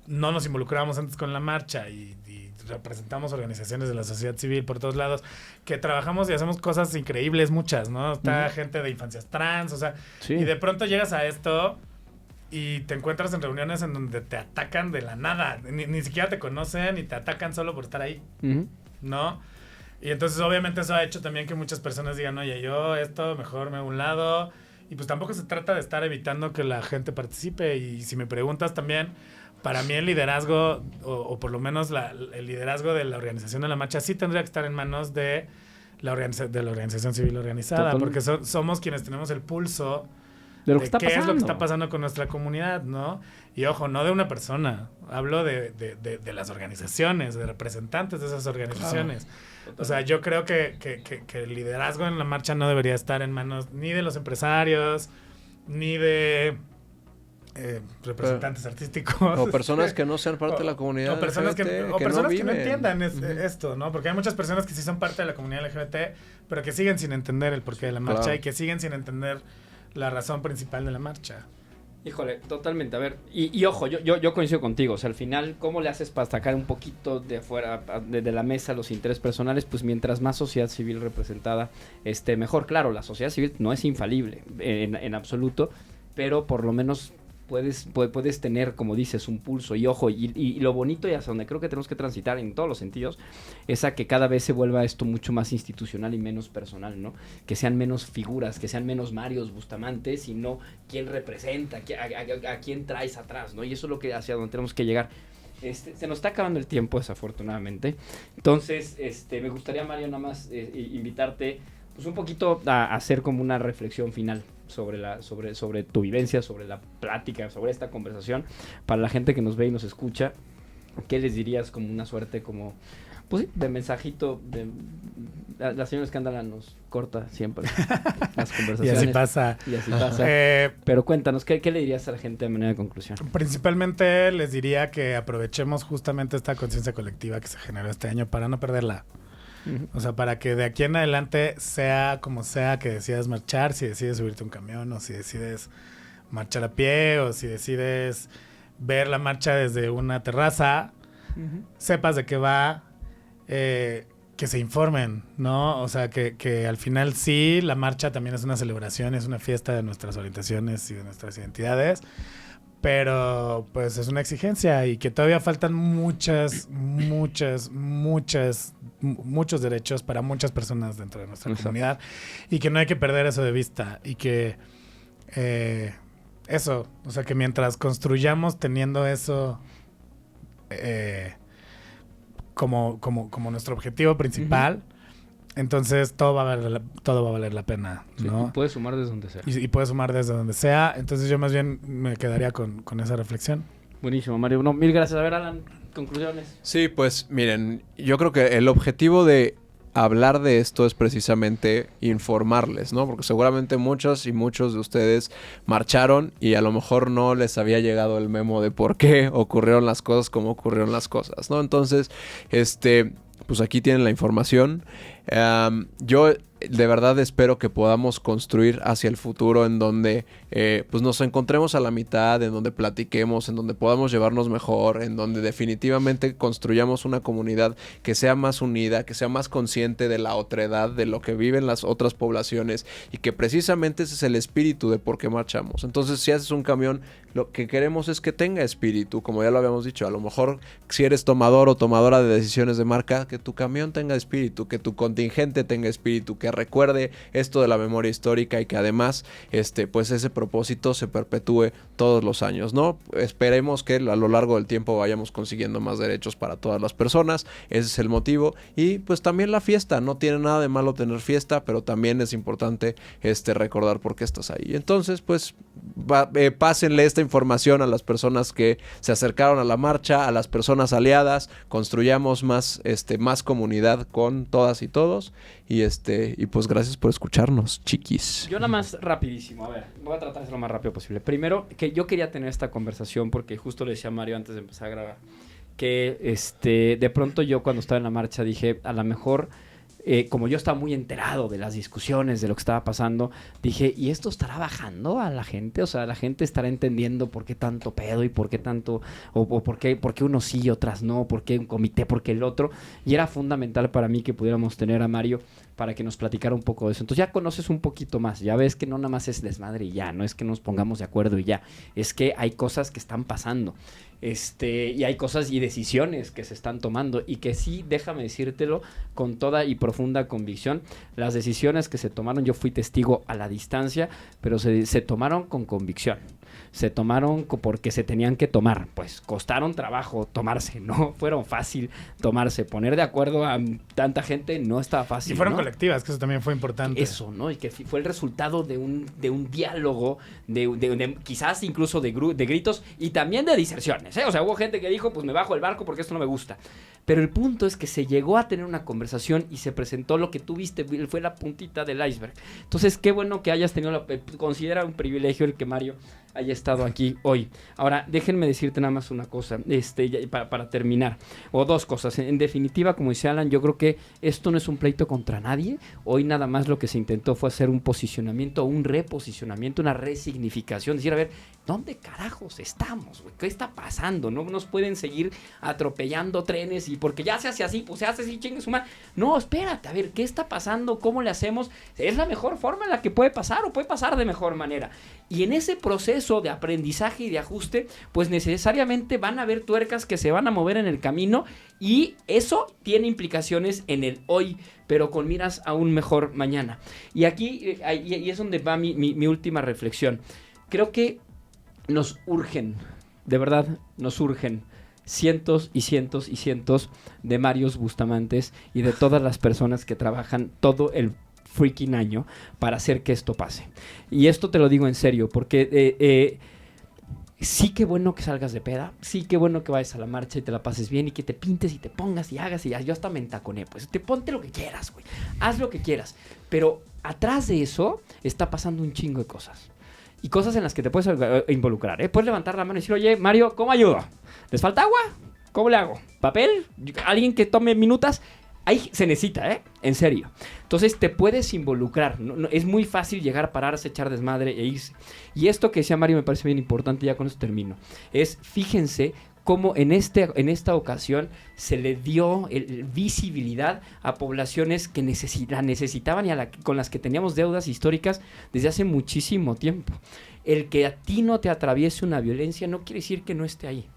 no nos involucrábamos antes con la marcha y representamos organizaciones de la sociedad civil por todos lados, que trabajamos y hacemos cosas increíbles, muchas, ¿no? Está gente de infancias trans, o sea, y de pronto llegas a esto y te encuentras en reuniones en donde te atacan de la nada, ni siquiera te conocen y te atacan solo por estar ahí, ¿no? Y entonces obviamente eso ha hecho también que muchas personas digan, oye, yo esto mejor me hago a un lado, y pues tampoco se trata de estar evitando que la gente participe, y si me preguntas también, para mí el liderazgo, o por lo menos el liderazgo de la organización de la marcha sí tendría que estar en manos de la organización civil organizada, porque somos quienes tenemos el pulso De lo que está qué es lo que pasando. está pasando con nuestra comunidad, ¿no? Y ojo, no de una persona, hablo de las organizaciones, de representantes de esas organizaciones. O sea, yo creo que el liderazgo en la marcha no debería estar en manos ni de los empresarios, ni de representantes artísticos. O personas que no sean parte de la comunidad o personas LGBT, que no viven. entiendan esto, ¿no? Porque hay muchas personas que sí son parte de la comunidad LGBT, pero que siguen sin entender el porqué de la marcha, Claro. y que siguen sin entender la razón principal de la marcha. Híjole, totalmente. A ver, y ojo, yo coincido contigo. O sea, al final, ¿cómo le haces para sacar un poquito de afuera, de la mesa, los intereses personales? Pues mientras más sociedad civil representada, mejor. Claro, la sociedad civil no es infalible en absoluto, pero por lo menos puedes tener, como dices, un pulso. Y ojo, y lo bonito y hasta donde creo que tenemos que transitar en todos los sentidos, es a que cada vez se vuelva esto mucho más institucional y menos personal, ¿no? Que sean menos figuras, que sean menos Marios Bustamante, sino quién representa, a quién traes atrás, ¿no? Y eso es lo que hacia donde tenemos que llegar. Se nos está acabando el tiempo, desafortunadamente. Entonces, me gustaría, Mario, nada más invitarte pues un poquito a hacer como una reflexión final sobre tu vivencia, sobre la plática, sobre esta conversación, para la gente que nos ve y nos escucha. ¿Qué les dirías como una suerte como, pues sí, de mensajito? La señora Escándala nos corta siempre las conversaciones. Y así pasa. Pero cuéntanos, ¿qué le dirías a la gente de manera de conclusión? Principalmente les diría que aprovechemos justamente esta conciencia colectiva que se generó este año para no perderla. O sea, para que de aquí en adelante, sea como sea que decidas marchar, si decides subirte a un camión, o si decides marchar a pie, o si decides ver la marcha desde una terraza, sepas de qué va, que se informen, ¿no? O sea, que al final sí, la marcha también es una celebración, es una fiesta de nuestras orientaciones y de nuestras identidades, pero pues es una exigencia, y que todavía faltan muchos derechos para muchas personas dentro de nuestra comunidad, y que no hay que perder eso de vista, y que eso, o sea, que mientras construyamos teniendo eso como nuestro objetivo principal, entonces todo va a valer la pena, ¿no? Sí, puedes sumar desde donde sea. Y puedes sumar desde donde sea. Entonces yo más bien me quedaría con esa reflexión. Buenísimo, Mario. No, mil gracias. A ver, Alan, conclusiones. Sí, pues miren, yo creo que el objetivo de hablar de esto es precisamente informarles, ¿no? Porque seguramente muchos de ustedes marcharon y a lo mejor no les había llegado el memo de por qué ocurrieron las cosas como ocurrieron las cosas, ¿no? Entonces, pues aquí tienen la información. Yo de verdad espero que podamos construir hacia el futuro en donde pues nos encontremos a la mitad, en donde platiquemos, en donde podamos llevarnos mejor, en donde definitivamente construyamos una comunidad que sea más unida, que sea más consciente de la otredad, de lo que viven las otras poblaciones, y que precisamente ese es el espíritu de por qué marchamos. Entonces, si haces un camión, lo que queremos es que tenga espíritu, como ya lo habíamos dicho. A lo mejor si eres tomador o tomadora de decisiones de marca, que tu camión tenga espíritu, que tu contingente tenga espíritu, que recuerde esto de la memoria histórica, y que además pues ese propósito se perpetúe todos los años, ¿no? Esperemos que a lo largo del tiempo vayamos consiguiendo más derechos para todas las personas. Ese es el motivo. Y pues también la fiesta, no tiene nada de malo tener fiesta, pero también es importante recordar por qué estás ahí. Entonces, pues pásenle esta información a las personas que se acercaron a la marcha, a las personas aliadas. Construyamos más comunidad con todas y todos, y pues gracias por escucharnos, chiquis. Yo nada más rapidísimo, a ver, voy a tratar de ser lo más rápido posible. Primero, que yo quería tener esta conversación porque justo le decía a Mario antes de empezar a grabar que de pronto yo cuando estaba en la marcha dije, a lo mejor como yo estaba muy enterado de las discusiones, de lo que estaba pasando, dije, ¿y esto estará bajando a la gente? O sea, la gente estará entendiendo por qué tanto pedo y por qué tanto, o por qué unos sí y otras no, por qué un comité, por qué el otro. Y era fundamental para mí que pudiéramos tener a Mario para que nos platicara un poco de eso. Entonces ya conoces un poquito más, ya ves que no nada más es desmadre y ya, no es que nos pongamos de acuerdo y ya, es que hay cosas que están pasando. Y hay cosas y decisiones que se están tomando, y que sí, déjame decírtelo con toda y profunda convicción, las decisiones que se tomaron, yo fui testigo a la distancia, pero se tomaron con convicción. se tomaron porque se tenían que tomar. Pues costaron trabajo tomarse, no fueron fácil tomarse. Poner de acuerdo a tanta gente no estaba fácil. Y fueron ¿no? colectivas, que eso también fue importante. Eso, ¿no? Y que fue el resultado de un diálogo, de quizás incluso de gritos y también de diserciones, ¿eh? O sea, hubo gente que dijo, pues me bajo el barco porque esto no me gusta. Pero el punto es que se llegó a tener una conversación y se presentó lo que tú viste, fue la puntita del iceberg. Entonces, qué bueno que hayas tenido considera un privilegio el que Mario haya estado aquí hoy. Ahora, déjenme decirte nada más una cosa, para terminar, o dos cosas. En definitiva, como dice Alan, yo creo que esto no es un pleito contra nadie. Hoy nada más lo que se intentó fue hacer un posicionamiento, un reposicionamiento, una resignificación. Decir, a ver, ¿dónde carajos estamos, güey? ¿Qué está pasando? No nos pueden seguir atropellando trenes y porque ya se hace así, pues se hace así, chingue su madre. No, espérate, a ver, ¿qué está pasando? ¿Cómo le hacemos? ¿Es la mejor forma en la que puede pasar o puede pasar de mejor manera? Y en ese proceso de aprendizaje y de ajuste, pues necesariamente van a haber tuercas que se van a mover en el camino y eso tiene implicaciones en el hoy, pero con miras a un mejor mañana. Y aquí y es donde va mi última reflexión. Creo que nos urgen, de verdad, nos urgen cientos y cientos y cientos de Marios Bustamantes y de todas las personas que trabajan todo el freaking año para hacer que esto pase. Y esto te lo digo en serio, porque sí que bueno que salgas de peda, sí que bueno que vayas a la marcha y te la pases bien y que te pintes y te pongas y hagas y ya. Yo hasta me entaconé, pues ponte lo que quieras, güey. Haz lo que quieras. Pero atrás de eso está pasando un chingo de cosas. Y cosas en las que te puedes involucrar, ¿eh? Puedes levantar la mano y decir, oye, Mario, ¿cómo ayudo? ¿Les falta agua? ¿Cómo le hago? ¿Papel? ¿Alguien que tome minutas? Ahí se necesita, ¿eh? En serio. Entonces te puedes involucrar. No, es muy fácil llegar, pararse, echar desmadre e irse. Y esto que decía Mario me parece bien importante, ya con esto termino. Es, fíjense cómo en esta ocasión se le dio visibilidad a poblaciones que la necesitaban y con las que teníamos deudas históricas desde hace muchísimo tiempo. El que a ti no te atraviese una violencia no quiere decir que no esté ahí.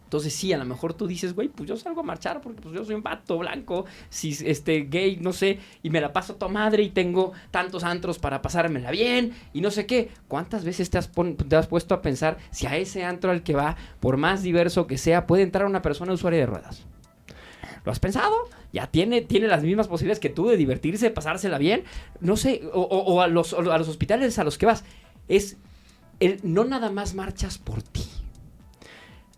Entonces sí, a lo mejor tú dices, güey, pues yo salgo a marchar porque pues yo soy un vato blanco, gay, no sé, y me la paso a toda madre y tengo tantos antros para pasármela bien y no sé qué. ¿Cuántas veces te has puesto a pensar si a ese antro al que va, por más diverso que sea, puede entrar una persona usuaria de ruedas? ¿Lo has pensado? Ya tiene las mismas posibilidades que tú de divertirse, de pasársela bien. No sé, o a los hospitales a los que vas. No nada más marchas por ti.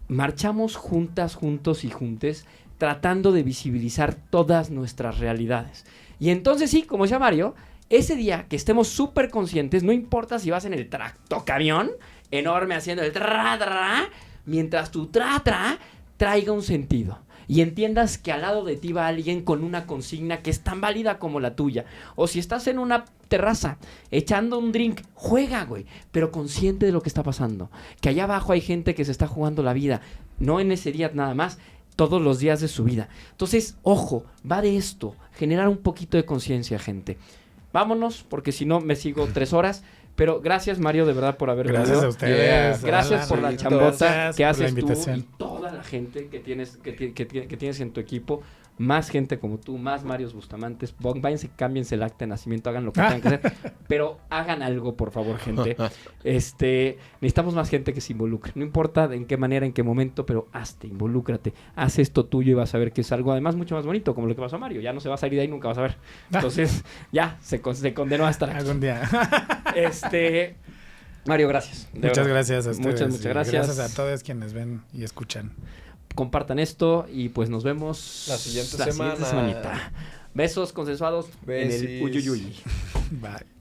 Marchamos juntas, juntos y juntes, tratando de visibilizar todas nuestras realidades. Y entonces sí, como decía Mario, ese día que estemos súper conscientes, no importa si vas en el tractocamión enorme haciendo el tra, mientras tu tra traiga un sentido. Y entiendas que al lado de ti va alguien con una consigna que es tan válida como la tuya. O si estás en una terraza echando un drink, juega, güey, pero consciente de lo que está pasando. Que allá abajo hay gente que se está jugando la vida, no en ese día nada más, todos los días de su vida. Entonces, ojo, va de esto, generar un poquito de conciencia, gente. Vámonos, porque si no me sigo 3 horas. Pero gracias, Mario, de verdad, por haber venido. Gracias a ustedes. Gracias por la chambota que haces tú y tú. toda la gente que tienes en tu equipo. Más gente como tú, más Marios Bustamantes. Váyanse, cámbiense el acta de nacimiento, hagan lo que tengan que hacer. Pero hagan algo, por favor, gente. Necesitamos más gente que se involucre. No importa en qué manera, en qué momento, pero involúcrate. Haz esto tuyo y vas a ver que es algo, además, mucho más bonito, como lo que pasó a Mario. Ya no se va a salir de ahí, nunca vas a ver. Entonces, ya, se condenó a estar aquí. Algún día. Mario, gracias. Muchas gracias a ustedes. Muchas gracias. Gracias a todos quienes ven y escuchan. Compartan esto y pues nos vemos la siguiente semanita. Besos consensuados en el Uyuyuy. Bye.